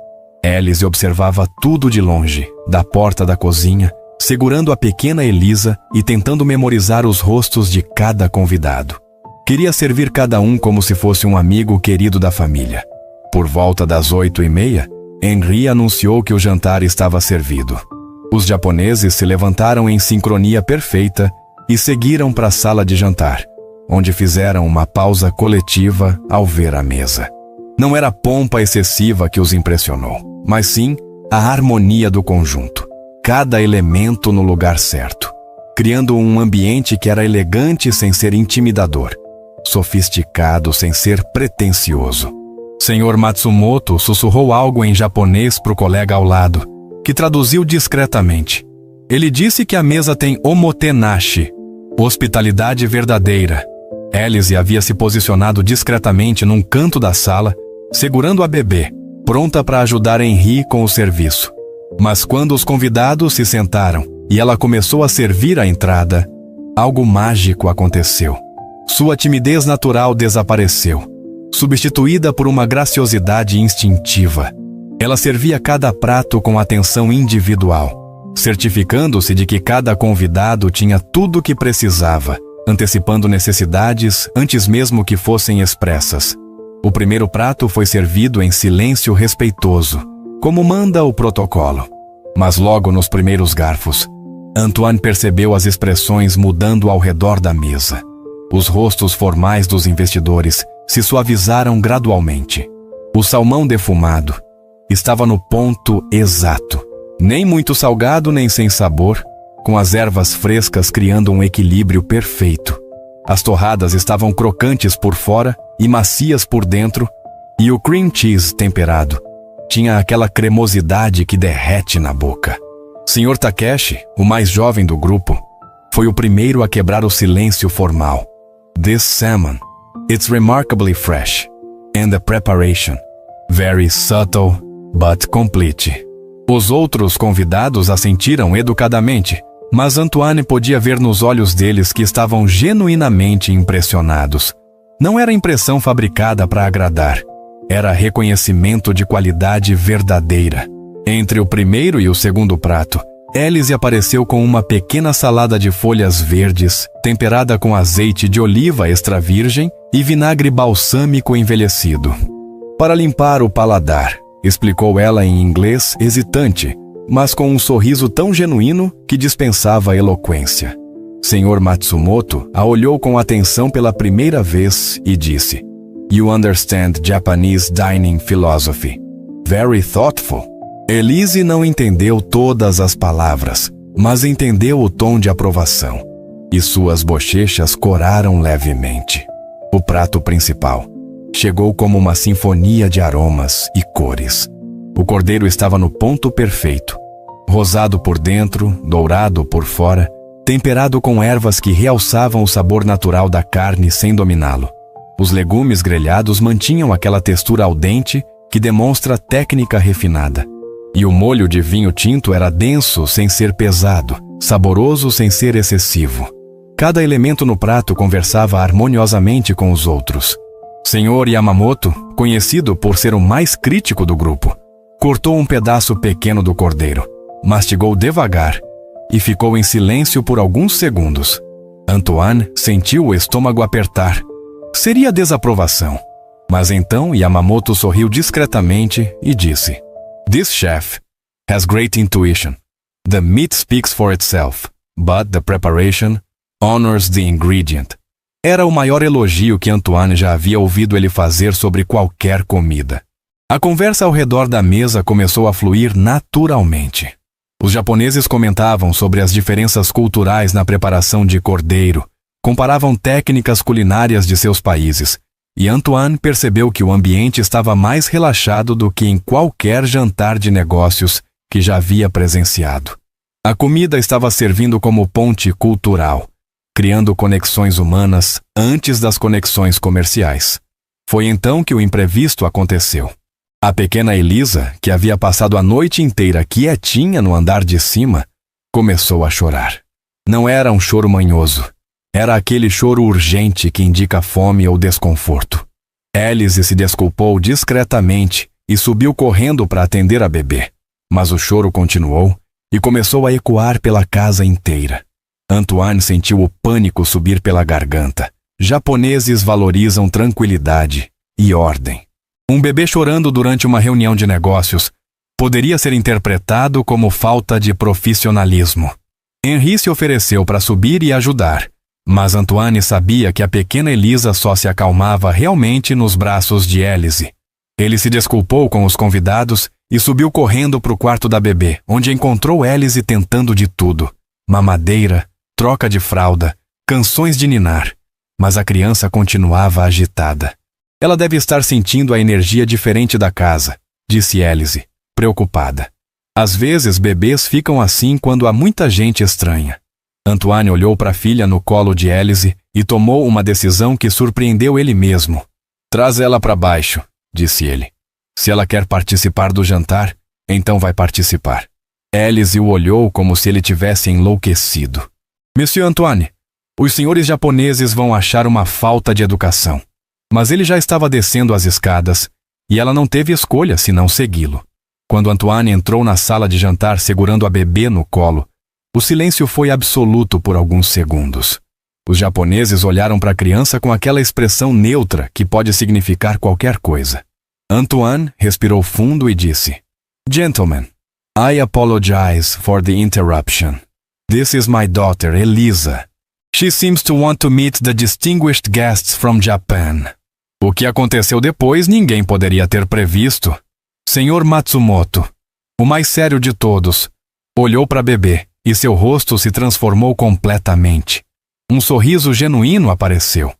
Élise observava tudo de longe, da porta da cozinha, segurando a pequena Elisa e tentando memorizar os rostos de cada convidado. Queria servir cada um como se fosse um amigo querido da família. Por volta das 8h30, Henri anunciou que o jantar estava servido. Os japoneses se levantaram em sincronia perfeita e seguiram para a sala de jantar, onde fizeram uma pausa coletiva ao ver a mesa. Não era a pompa excessiva que os impressionou, mas sim a harmonia do conjunto, cada elemento no lugar certo, criando um ambiente que era elegante sem ser intimidador, sofisticado sem ser pretensioso. Sr. Matsumoto sussurrou algo em japonês para o colega ao lado, que traduziu discretamente. Ele disse que a mesa tem omotenashi, hospitalidade verdadeira. Élise havia se posicionado discretamente num canto da sala, segurando a bebê, pronta para ajudar Henri com o serviço. Mas quando os convidados se sentaram e ela começou a servir a entrada, algo mágico aconteceu. Sua timidez natural desapareceu, substituída por uma graciosidade instintiva. Ela servia cada prato com atenção individual, certificando-se de que cada convidado tinha tudo o que precisava, antecipando necessidades antes mesmo que fossem expressas. O primeiro prato foi servido em silêncio respeitoso, como manda o protocolo. Mas logo nos primeiros garfos, Antoine percebeu as expressões mudando ao redor da mesa. Os rostos formais dos investidores se suavizaram gradualmente. O salmão defumado estava no ponto exato, nem muito salgado nem sem sabor, com as ervas frescas criando um equilíbrio perfeito. As torradas estavam crocantes por fora e macias por dentro, e o cream cheese temperado tinha aquela cremosidade que derrete na boca. Sr. Takeshi, o mais jovem do grupo, foi o primeiro a quebrar o silêncio formal. This salmon, it's remarkably fresh, and the preparation, very subtle but complete. Os outros convidados assentiram educadamente, Mas Antoine podia ver nos olhos deles que estavam genuinamente impressionados. Não era impressão fabricada para agradar. Era reconhecimento de qualidade verdadeira. Entre o primeiro e o segundo prato, Élise apareceu com uma pequena salada de folhas verdes, temperada com azeite de oliva extra virgem e vinagre balsâmico envelhecido. Para limpar o paladar, explicou ela em inglês hesitante, mas com um sorriso tão genuíno que dispensava eloquência. Sr. Matsumoto a olhou com atenção pela primeira vez e disse: "You understand Japanese dining philosophy. Very thoughtful." Élise não entendeu todas as palavras, mas entendeu o tom de aprovação, e suas bochechas coraram levemente. O prato principal chegou como uma sinfonia de aromas e cores. O cordeiro estava no ponto perfeito, rosado por dentro, dourado por fora, temperado com ervas que realçavam o sabor natural da carne sem dominá-lo. Os legumes grelhados mantinham aquela textura al dente que demonstra técnica refinada. E o molho de vinho tinto era denso sem ser pesado, saboroso sem ser excessivo. Cada elemento no prato conversava harmoniosamente com os outros. Sr. Yamamoto, conhecido por ser o mais crítico do grupo, cortou um pedaço pequeno do cordeiro, mastigou devagar e ficou em silêncio por alguns segundos. Antoine sentiu o estômago apertar. Seria desaprovação. Mas então Yamamoto sorriu discretamente e disse: "This chef has great intuition. The meat speaks for itself, but the preparation honors the ingredient." Era o maior elogio que Antoine já havia ouvido ele fazer sobre qualquer comida. A conversa ao redor da mesa começou a fluir naturalmente. Os japoneses comentavam sobre as diferenças culturais na preparação de cordeiro, comparavam técnicas culinárias de seus países, e Antoine percebeu que o ambiente estava mais relaxado do que em qualquer jantar de negócios que já havia presenciado. A comida estava servindo como ponte cultural, criando conexões humanas antes das conexões comerciais. Foi então que o imprevisto aconteceu. A pequena Elisa, que havia passado a noite inteira quietinha no andar de cima, começou a chorar. Não era um choro manhoso. Era aquele choro urgente que indica fome ou desconforto. Élise se desculpou discretamente e subiu correndo para atender a bebê. Mas o choro continuou e começou a ecoar pela casa inteira. Antoine sentiu o pânico subir pela garganta. Japoneses valorizam tranquilidade e ordem. Um bebê chorando durante uma reunião de negócios poderia ser interpretado como falta de profissionalismo. Henri se ofereceu para subir e ajudar, mas Antoine sabia que a pequena Elisa só se acalmava realmente nos braços de Élise. Ele se desculpou com os convidados e subiu correndo para o quarto da bebê, onde encontrou Élise tentando de tudo: mamadeira, troca de fralda, canções de ninar. Mas a criança continuava agitada. "Ela deve estar sentindo a energia diferente da casa", disse Élise, preocupada. "Às vezes bebês ficam assim quando há muita gente estranha." Antoine olhou para a filha no colo de Élise e tomou uma decisão que surpreendeu ele mesmo. "Traz ela para baixo", disse ele. "Se ela quer participar do jantar, então vai participar." Élise o olhou como se ele tivesse enlouquecido. "Monsieur Antoine, os senhores japoneses vão achar uma falta de educação." Mas ele já estava descendo as escadas e ela não teve escolha senão segui-lo. Quando Antoine entrou na sala de jantar segurando a bebê no colo, o silêncio foi absoluto por alguns segundos. Os japoneses olharam para a criança com aquela expressão neutra que pode significar qualquer coisa. Antoine respirou fundo e disse: "Gentlemen, I apologize for the interruption. This is my daughter, Elisa. She seems to want to meet the distinguished guests from Japan." O que aconteceu depois ninguém poderia ter previsto. Sr. Matsumoto, o mais sério de todos, olhou para a bebê e seu rosto se transformou completamente. Um sorriso genuíno apareceu.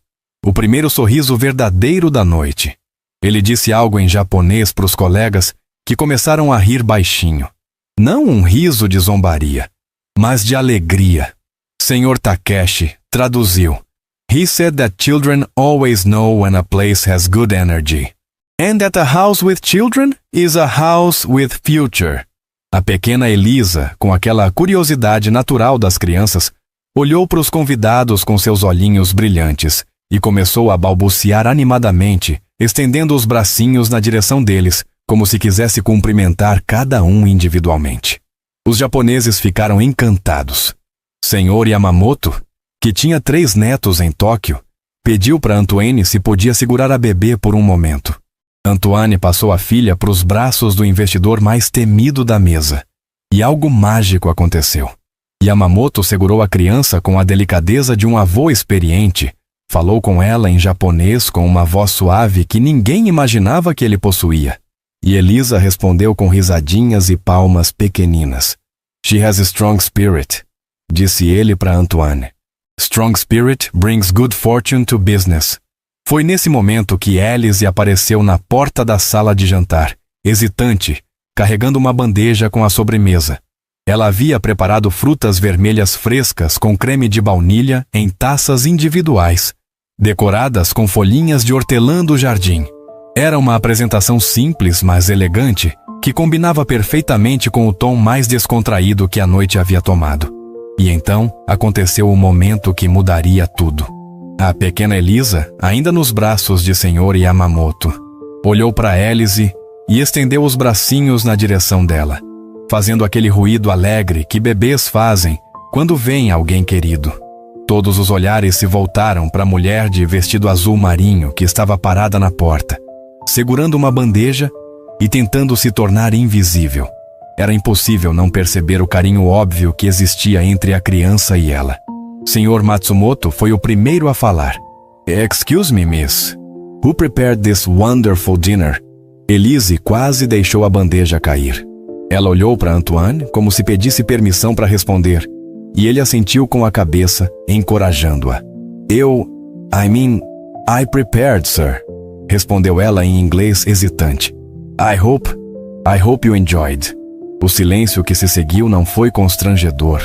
O primeiro sorriso verdadeiro da noite. Ele disse algo em japonês para os colegas que começaram a rir baixinho. Não um riso de zombaria, mas de alegria. Sr. Takeshi traduziu. He said that children always know when a place has good energy. And that a house with children is a house with future. A pequena Elisa, com aquela curiosidade natural das crianças, olhou para os convidados com seus olhinhos brilhantes e começou a balbuciar animadamente, estendendo os bracinhos na direção deles, como se quisesse cumprimentar cada um individualmente. Os japoneses ficaram encantados. Senhor Yamamoto, que tinha 3 netos em Tóquio, pediu para Antoine se podia segurar a bebê por um momento. Antoine passou a filha para os braços do investidor mais temido da mesa. E algo mágico aconteceu. Yamamoto segurou a criança com a delicadeza de um avô experiente, falou com ela em japonês com uma voz suave que ninguém imaginava que ele possuía. E Elisa respondeu com risadinhas e palmas pequeninas. "She has a strong spirit", disse ele para Antoine. "Strong spirit brings good fortune to business." Foi nesse momento que Alice apareceu na porta da sala de jantar, hesitante, carregando uma bandeja com a sobremesa. Ela havia preparado frutas vermelhas frescas com creme de baunilha em taças individuais, decoradas com folhinhas de hortelã do jardim. Era uma apresentação simples, mas elegante, que combinava perfeitamente com o tom mais descontraído que a noite havia tomado. E então aconteceu o momento que mudaria tudo. A pequena Elisa, ainda nos braços de Sr. Yamamoto, olhou para Alice e estendeu os bracinhos na direção dela, fazendo aquele ruído alegre que bebês fazem quando veem alguém querido. Todos os olhares se voltaram para a mulher de vestido azul marinho que estava parada na porta, segurando uma bandeja e tentando se tornar invisível. Era impossível não perceber o carinho óbvio que existia entre a criança e ela. Sr. Matsumoto foi o primeiro a falar. "Excuse me, miss. Who prepared this wonderful dinner?" Elise quase deixou a bandeja cair. Ela olhou para Antoine como se pedisse permissão para responder, e ele assentiu com a cabeça, encorajando-a. I prepared, sir," respondeu ela em inglês hesitante. I hope you enjoyed." O silêncio que se seguiu não foi constrangedor.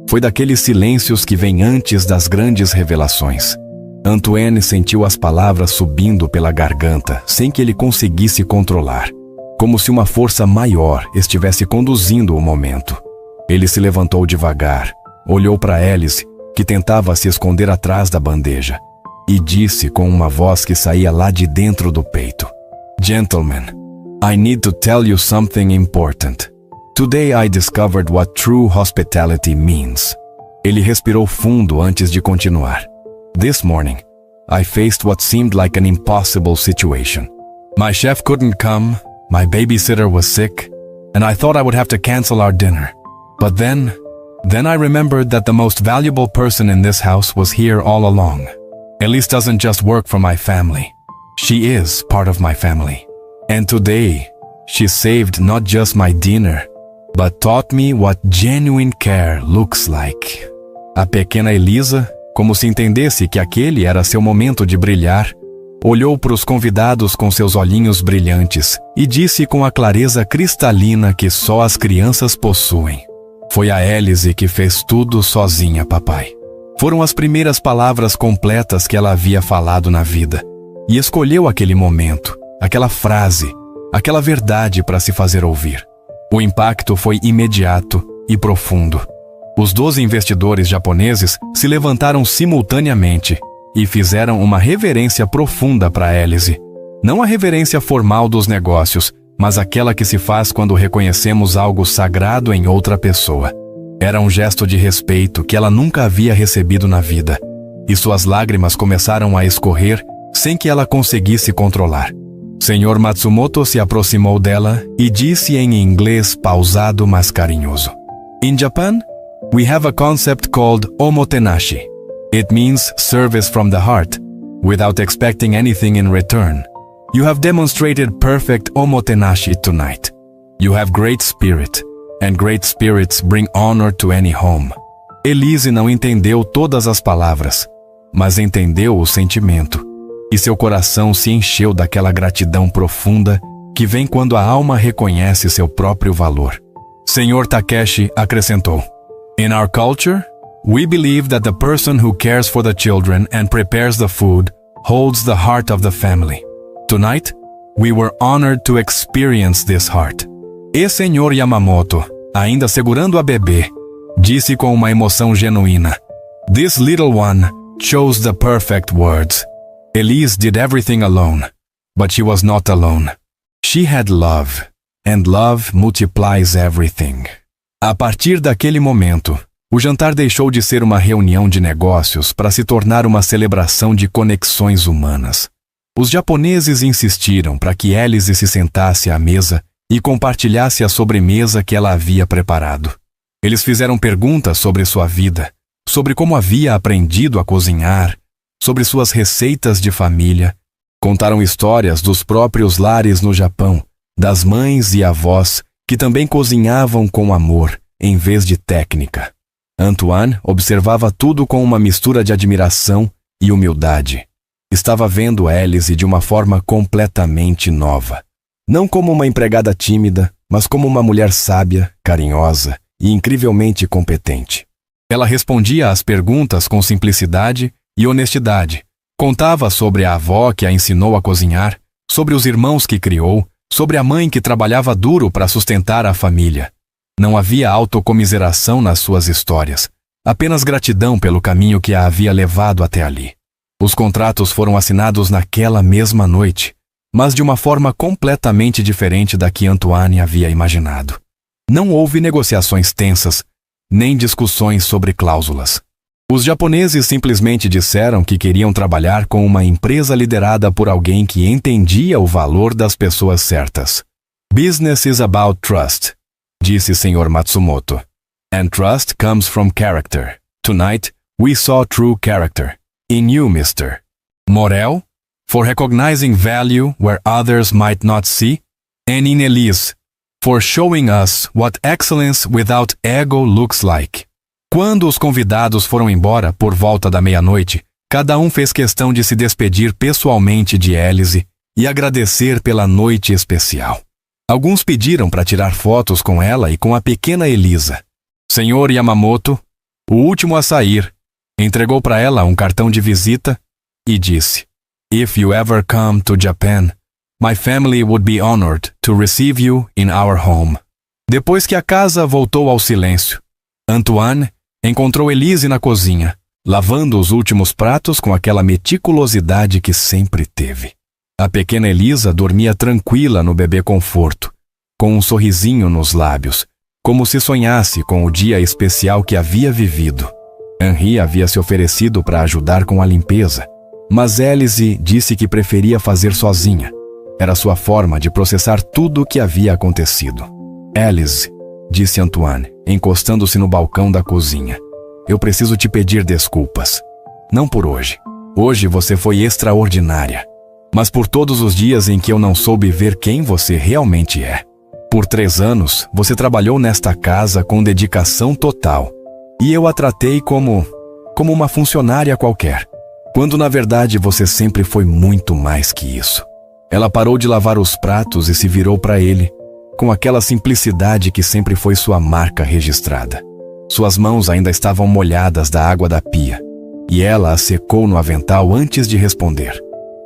Foi daqueles silêncios que vêm antes das grandes revelações. Antoine sentiu as palavras subindo pela garganta, sem que ele conseguisse controlar, como se uma força maior estivesse conduzindo o momento. Ele se levantou devagar, olhou para Alice, que tentava se esconder atrás da bandeja, e disse com uma voz que saía lá de dentro do peito: "Gentlemen, I need to tell you something important. Today I discovered what true hospitality means." Ele respirou fundo antes de continuar. "This morning, I faced what seemed like an impossible situation. My chef couldn't come, my babysitter was sick, and I thought I would have to cancel our dinner. But then I remembered that the most valuable person in this house was here all along. Elise doesn't just work for my family. She is part of my family. And today, she saved not just my dinner, but taught me what genuine care looks like." A pequena Elisa, como se entendesse que aquele era seu momento de brilhar, olhou para os convidados com seus olhinhos brilhantes e disse com a clareza cristalina que só as crianças possuem: "Foi a Alice que fez tudo sozinha, papai." Foram as primeiras palavras completas que ela havia falado na vida, e escolheu aquele momento, aquela frase, aquela verdade para se fazer ouvir. O impacto foi imediato e profundo. Os 12 investidores japoneses se levantaram simultaneamente e fizeram uma reverência profunda para Alice. Não a reverência formal dos negócios, mas aquela que se faz quando reconhecemos algo sagrado em outra pessoa. Era um gesto de respeito que ela nunca havia recebido na vida, e suas lágrimas começaram a escorrer sem que ela conseguisse controlar. Sr. Matsumoto se aproximou dela e disse em inglês pausado mas carinhoso: "In Japan, we have a concept called omotenashi. It means service from the heart, without expecting anything in return. You have demonstrated perfect omotenashi tonight. You have great spirit, and great spirits bring honor to any home." Elise não entendeu todas as palavras, mas entendeu o sentimento, e seu coração se encheu daquela gratidão profunda que vem quando a alma reconhece seu próprio valor. Sr. Takeshi acrescentou: "In our culture, we believe that the person who cares for the children and prepares the food holds the heart of the family. Tonight, we were honored to experience this heart." E Sr. Yamamoto, ainda segurando a bebê, disse com uma emoção genuína: "This little one chose the perfect words. Elise did everything alone, but she was not alone. She had love, and love multiplies everything." A partir daquele momento, o jantar deixou de ser uma reunião de negócios para se tornar uma celebração de conexões humanas. Os japoneses insistiram para que Elise se sentasse à mesa e compartilhasse a sobremesa que ela havia preparado. Eles fizeram perguntas sobre sua vida, sobre como havia aprendido a cozinhar, sobre suas receitas de família. Contaram histórias dos próprios lares no Japão, das mães e avós que também cozinhavam com amor, em vez de técnica. Antoine observava tudo com uma mistura de admiração e humildade. Estava vendo Elise de uma forma completamente nova. Não como uma empregada tímida, mas como uma mulher sábia, carinhosa e incrivelmente competente. Ela respondia às perguntas com simplicidade e honestidade. Contava sobre a avó que a ensinou a cozinhar, sobre os irmãos que criou, sobre a mãe que trabalhava duro para sustentar a família. Não havia autocomiseração nas suas histórias, apenas gratidão pelo caminho que a havia levado até ali. Os contratos foram assinados naquela mesma noite, mas de uma forma completamente diferente da que Antoine havia imaginado. Não houve negociações tensas, nem discussões sobre cláusulas. Os japoneses simplesmente disseram que queriam trabalhar com uma empresa liderada por alguém que entendia o valor das pessoas certas. "Business is about trust", disse Sr. Matsumoto. "And trust comes from character. Tonight, we saw true character. In you, Mr. Morel, for recognizing value where others might not see, and in Elise, for showing us what excellence without ego looks like." Quando os convidados foram embora por volta da meia-noite, cada um fez questão de se despedir pessoalmente de Elise e agradecer pela noite especial. Alguns pediram para tirar fotos com ela e com a pequena Elisa. Sr. Yamamoto, o último a sair, entregou para ela um cartão de visita e disse: "If you ever come to Japan, my family would be honored to receive you in our home." Depois que a casa voltou ao silêncio, Antoine encontrou Elise na cozinha, lavando os últimos pratos com aquela meticulosidade que sempre teve. A pequena Elisa dormia tranquila no bebê conforto, com um sorrisinho nos lábios, como se sonhasse com o dia especial que havia vivido. Henri havia se oferecido para ajudar com a limpeza, mas Elise disse que preferia fazer sozinha. Era sua forma de processar tudo o que havia acontecido. "Elise", disse Antoine, encostando-se no balcão da cozinha, "eu preciso te pedir desculpas. Não por hoje. Hoje você foi extraordinária. Mas por todos os dias em que eu não soube ver quem você realmente é. Por 3 anos, você trabalhou nesta casa com dedicação total. E eu a tratei como uma funcionária qualquer, quando na verdade você sempre foi muito mais que isso." Ela parou de lavar os pratos e se virou para ele, com aquela simplicidade que sempre foi sua marca registrada. Suas mãos ainda estavam molhadas da água da pia, e ela a secou no avental antes de responder.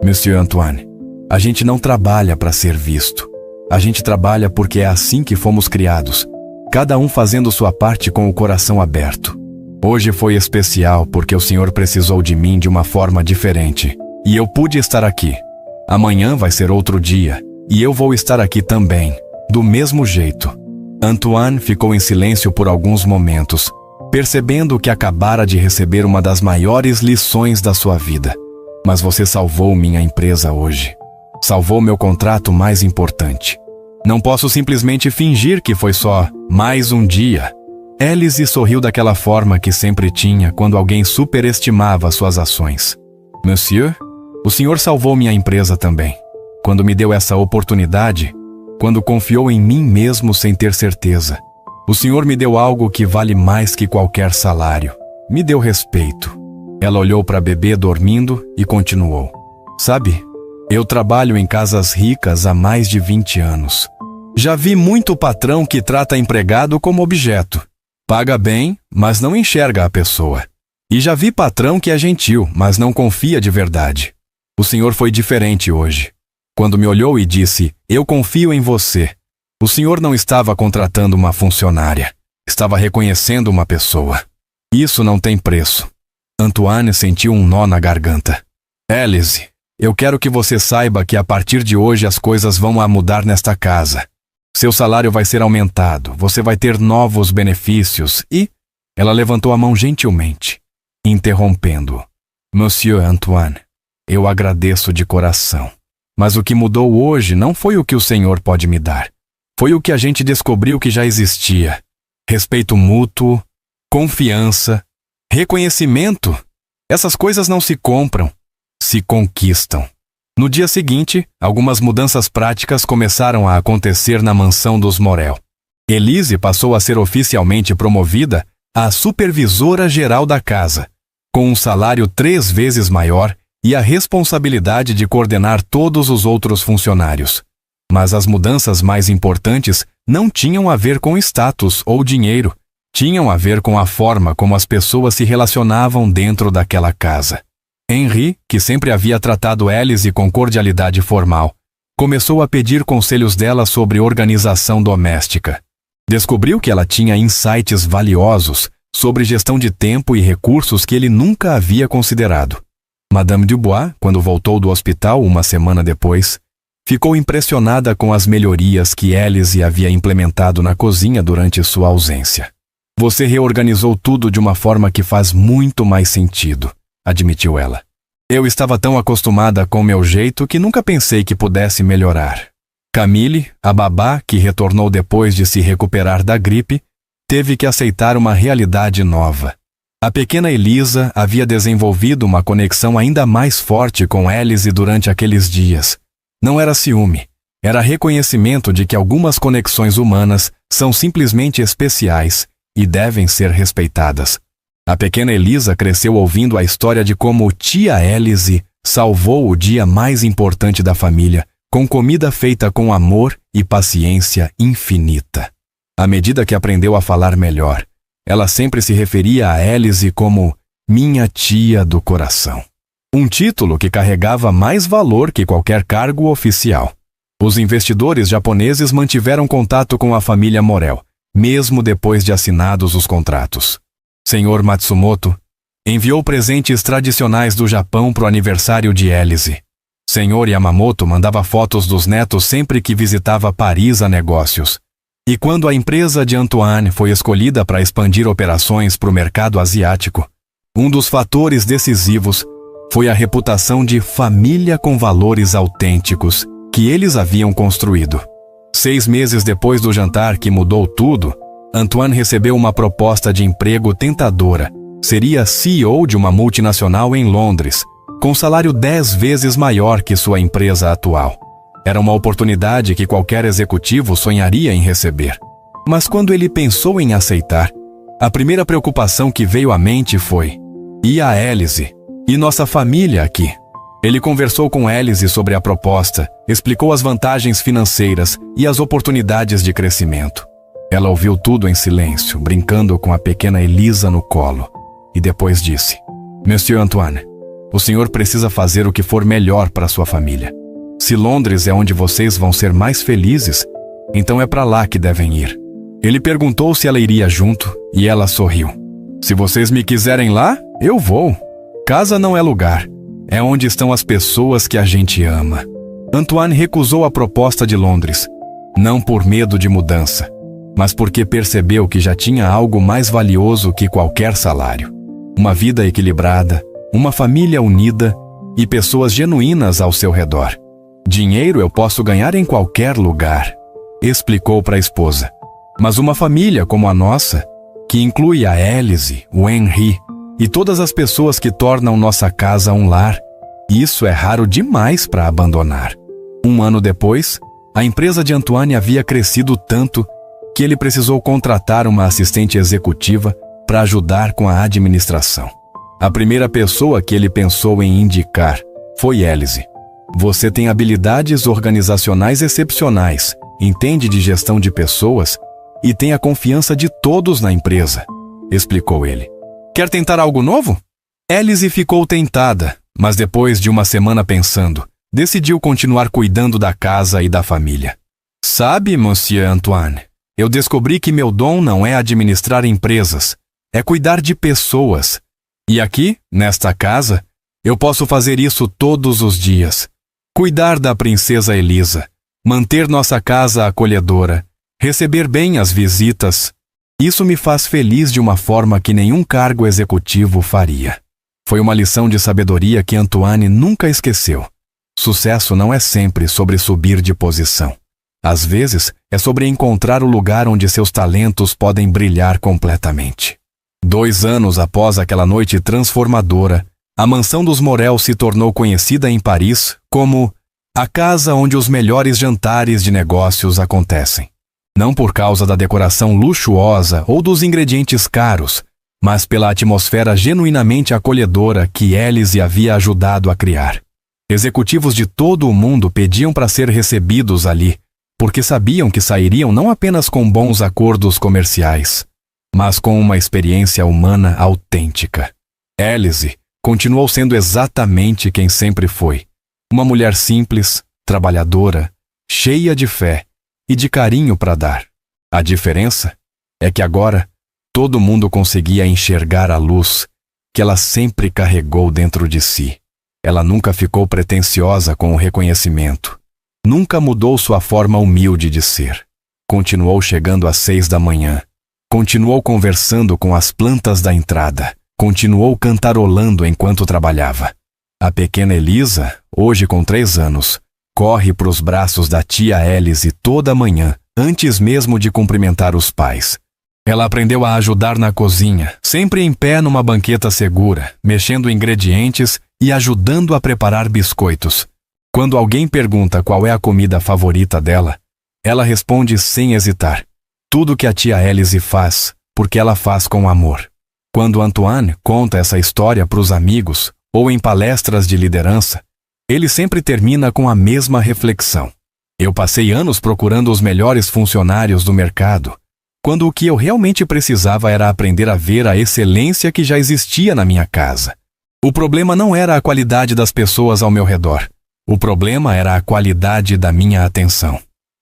"Monsieur Antoine, a gente não trabalha para ser visto. A gente trabalha porque é assim que fomos criados, cada um fazendo sua parte com o coração aberto. Hoje foi especial porque o Senhor precisou de mim de uma forma diferente, e eu pude estar aqui. Amanhã vai ser outro dia, e eu vou estar aqui também, do mesmo jeito." Antoine ficou em silêncio por alguns momentos, percebendo que acabara de receber uma das maiores lições da sua vida. "Mas você salvou minha empresa hoje. Salvou meu contrato mais importante. Não posso simplesmente fingir que foi só mais um dia." Elise sorriu daquela forma que sempre tinha quando alguém superestimava suas ações. "Monsieur, o senhor salvou minha empresa também. Quando me deu essa oportunidade, quando confiou em mim mesmo sem ter certeza. O senhor me deu algo que vale mais que qualquer salário. Me deu respeito." Ela olhou para a bebê dormindo e continuou: "Sabe, eu trabalho em casas ricas há mais de 20 anos. Já vi muito patrão que trata empregado como objeto. Paga bem, mas não enxerga a pessoa. E já vi patrão que é gentil, mas não confia de verdade. O senhor foi diferente hoje. Quando me olhou e disse: 'Eu confio em você', O senhor não estava contratando uma funcionária. Estava reconhecendo uma pessoa. Isso não tem preço. Antoine sentiu um nó na garganta. Élise, eu quero que você saiba que a partir de hoje as coisas vão a mudar nesta casa. Seu salário vai ser aumentado, você vai ter novos benefícios e... Ela levantou a mão gentilmente, interrompendo-o. Monsieur Antoine, eu agradeço de coração. Mas o que mudou hoje não foi o que o senhor pode me dar. Foi o que a gente descobriu que já existia. Respeito mútuo, confiança, reconhecimento. Essas coisas não se compram, se conquistam. No dia seguinte, algumas mudanças práticas começaram a acontecer na mansão dos Morel. Élise passou a ser oficialmente promovida a supervisora geral da casa, com um salário 3 vezes maior e a responsabilidade de coordenar todos os outros funcionários. Mas as mudanças mais importantes não tinham a ver com status ou dinheiro, tinham a ver com a forma como as pessoas se relacionavam dentro daquela casa. Henri, que sempre havia tratado Élise com cordialidade formal, começou a pedir conselhos dela sobre organização doméstica. Descobriu que ela tinha insights valiosos sobre gestão de tempo e recursos que ele nunca havia considerado. Madame Dubois, quando voltou do hospital uma semana depois, ficou impressionada com as melhorias que Élise havia implementado na cozinha durante sua ausência. Você reorganizou tudo de uma forma que faz muito mais sentido, admitiu ela. Eu estava tão acostumada com meu jeito que nunca pensei que pudesse melhorar. Camille, a babá, que retornou depois de se recuperar da gripe, teve que aceitar uma realidade nova. A pequena Elisa havia desenvolvido uma conexão ainda mais forte com Élise durante aqueles dias. Não era ciúme, era reconhecimento de que algumas conexões humanas são simplesmente especiais e devem ser respeitadas. A pequena Elisa cresceu ouvindo a história de como tia Élise salvou o dia mais importante da família com comida feita com amor e paciência infinita. À medida que aprendeu a falar melhor, ela sempre se referia a Élise como minha tia do coração. Um título que carregava mais valor que qualquer cargo oficial. Os investidores japoneses mantiveram contato com a família Morel, mesmo depois de assinados os contratos. Senhor Matsumoto enviou presentes tradicionais do Japão para o aniversário de Élise. Senhor Yamamoto mandava fotos dos netos sempre que visitava Paris a negócios. E quando a empresa de Antoine foi escolhida para expandir operações para o mercado asiático, um dos fatores decisivos foi a reputação de família com valores autênticos que eles haviam construído. 6 meses depois do jantar que mudou tudo, Antoine recebeu uma proposta de emprego tentadora. Seria CEO de uma multinacional em Londres, com salário 10 vezes maior que sua empresa atual. Era uma oportunidade que qualquer executivo sonharia em receber. Mas quando ele pensou em aceitar, a primeira preocupação que veio à mente foi: e a Élise? E nossa família aqui? Ele conversou com Élise sobre a proposta, explicou as vantagens financeiras e as oportunidades de crescimento. Ela ouviu tudo em silêncio, brincando com a pequena Elisa no colo, e depois disse: Monsieur Antoine, o senhor precisa fazer o que for melhor para sua família. Se Londres é onde vocês vão ser mais felizes, então é para lá que devem ir. Ele perguntou se ela iria junto, e ela sorriu. Se vocês me quiserem lá, eu vou. Casa não é lugar, é onde estão as pessoas que a gente ama. Antoine recusou a proposta de Londres, não por medo de mudança, mas porque percebeu que já tinha algo mais valioso que qualquer salário. Uma vida equilibrada, uma família unida e pessoas genuínas ao seu redor. Dinheiro eu posso ganhar em qualquer lugar, explicou para a esposa. Mas uma família como a nossa, que inclui a Élise, o Henri e todas as pessoas que tornam nossa casa um lar, isso é raro demais para abandonar. 1 ano depois, a empresa de Antoine havia crescido tanto que ele precisou contratar uma assistente executiva para ajudar com a administração. A primeira pessoa que ele pensou em indicar foi Élise. Você tem habilidades organizacionais excepcionais, entende de gestão de pessoas e tem a confiança de todos na empresa, explicou ele. Quer tentar algo novo? Élise ficou tentada, mas depois de uma semana pensando, decidiu continuar cuidando da casa e da família. Sabe, Monsieur Antoine, eu descobri que meu dom não é administrar empresas, é cuidar de pessoas. E aqui, nesta casa, eu posso fazer isso todos os dias. Cuidar da princesa Elisa, manter nossa casa acolhedora, receber bem as visitas. Isso me faz feliz de uma forma que nenhum cargo executivo faria. Foi uma lição de sabedoria que Antoine nunca esqueceu. Sucesso não é sempre sobre subir de posição. Às vezes, é sobre encontrar o lugar onde seus talentos podem brilhar completamente. 2 anos após aquela noite transformadora, a mansão dos Morel se tornou conhecida em Paris como a casa onde os melhores jantares de negócios acontecem. Não por causa da decoração luxuosa ou dos ingredientes caros, mas pela atmosfera genuinamente acolhedora que Élise havia ajudado a criar. Executivos de todo o mundo pediam para ser recebidos ali, porque sabiam que sairiam não apenas com bons acordos comerciais, mas com uma experiência humana autêntica. Élise continuou sendo exatamente quem sempre foi. Uma mulher simples, trabalhadora, cheia de fé e de carinho para dar. A diferença é que agora todo mundo conseguia enxergar a luz que ela sempre carregou dentro de si. Ela nunca ficou pretensiosa com o reconhecimento. Nunca mudou sua forma humilde de ser. Continuou chegando às 6 da manhã. Continuou conversando com as plantas da entrada. Continuou cantarolando enquanto trabalhava. A pequena Elisa, hoje com 3 anos, corre para os braços da tia Élise toda manhã, antes mesmo de cumprimentar os pais. Ela aprendeu a ajudar na cozinha, sempre em pé numa banqueta segura, mexendo ingredientes e ajudando a preparar biscoitos. Quando alguém pergunta qual é a comida favorita dela, ela responde sem hesitar. Tudo que a tia Élise faz, porque ela faz com amor. Quando Antoine conta essa história para os amigos ou em palestras de liderança, ele sempre termina com a mesma reflexão. Eu passei anos procurando os melhores funcionários do mercado, quando o que eu realmente precisava era aprender a ver a excelência que já existia na minha casa. O problema não era a qualidade das pessoas ao meu redor. O problema era a qualidade da minha atenção.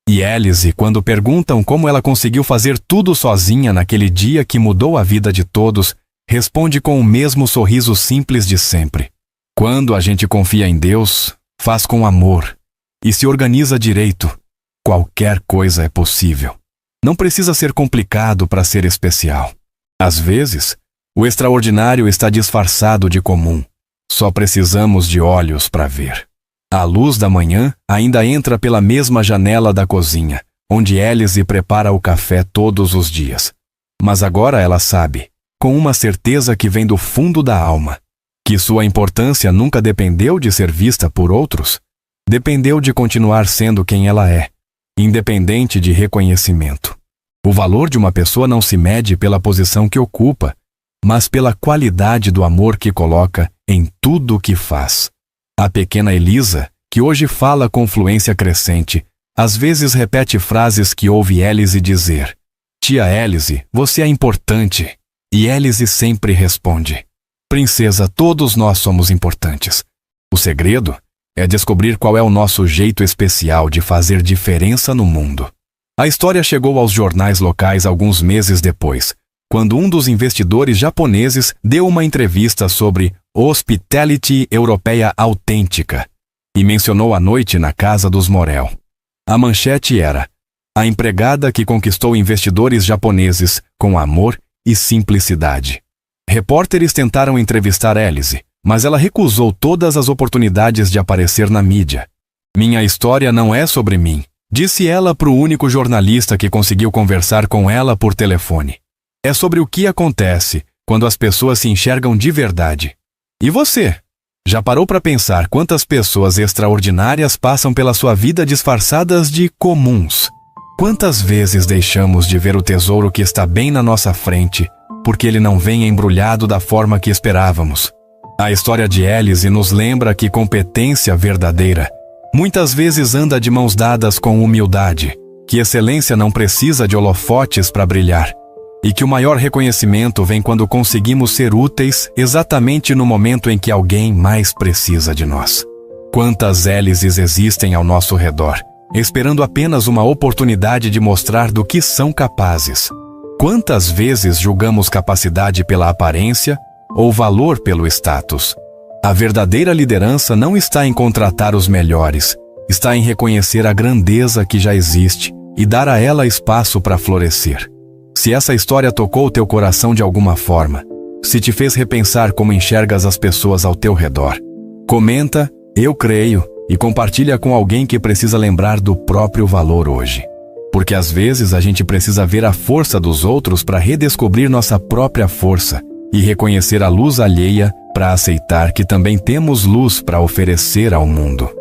E Élise, quando perguntam como ela conseguiu fazer tudo sozinha naquele dia que mudou a vida de todos, responde com o mesmo sorriso simples de sempre. Quando a gente confia em Deus, faz com amor e se organiza direito, qualquer coisa é possível. Não precisa ser complicado para ser especial. Às vezes, o extraordinário está disfarçado de comum. Só precisamos de olhos para ver. A luz da manhã ainda entra pela mesma janela da cozinha, onde Élise prepara o café todos os dias. Mas agora ela sabe, com uma certeza que vem do fundo da alma, que sua importância nunca dependeu de ser vista por outros, dependeu de continuar sendo quem ela é, independente de reconhecimento. O valor de uma pessoa não se mede pela posição que ocupa, mas pela qualidade do amor que coloca em tudo o que faz. A pequena Elisa, que hoje fala com fluência crescente, às vezes repete frases que ouve Élise dizer: "Tia Élise, você é importante." E Élise sempre responde: "Princesa, todos nós somos importantes." O segredo é descobrir qual é o nosso jeito especial de fazer diferença no mundo. A história chegou aos jornais locais alguns meses depois, quando um dos investidores japoneses deu uma entrevista sobre hospitality europeia autêntica e mencionou a noite na casa dos Morel. A manchete era: a empregada que conquistou investidores japoneses com amor e simplicidade. Repórteres tentaram entrevistar Élise, mas ela recusou todas as oportunidades de aparecer na mídia. "Minha história não é sobre mim", disse ela para o único jornalista que conseguiu conversar com ela por telefone. "É sobre o que acontece quando as pessoas se enxergam de verdade." E você? Já parou para pensar quantas pessoas extraordinárias passam pela sua vida disfarçadas de comuns? Quantas vezes deixamos de ver o tesouro que está bem na nossa frente, porque ele não vem embrulhado da forma que esperávamos? A história de Élise nos lembra que competência verdadeira muitas vezes anda de mãos dadas com humildade, que excelência não precisa de holofotes para brilhar, e que o maior reconhecimento vem quando conseguimos ser úteis exatamente no momento em que alguém mais precisa de nós. Quantas Élises existem ao nosso redor, esperando apenas uma oportunidade de mostrar do que são capazes. Quantas vezes julgamos capacidade pela aparência ou valor pelo status? A verdadeira liderança não está em contratar os melhores, está em reconhecer a grandeza que já existe e dar a ela espaço para florescer. Se essa história tocou teu coração de alguma forma, se te fez repensar como enxergas as pessoas ao teu redor, comenta, eu creio, e compartilha com alguém que precisa lembrar do próprio valor hoje. Porque às vezes a gente precisa ver a força dos outros para redescobrir nossa própria força e reconhecer a luz alheia para aceitar que também temos luz para oferecer ao mundo.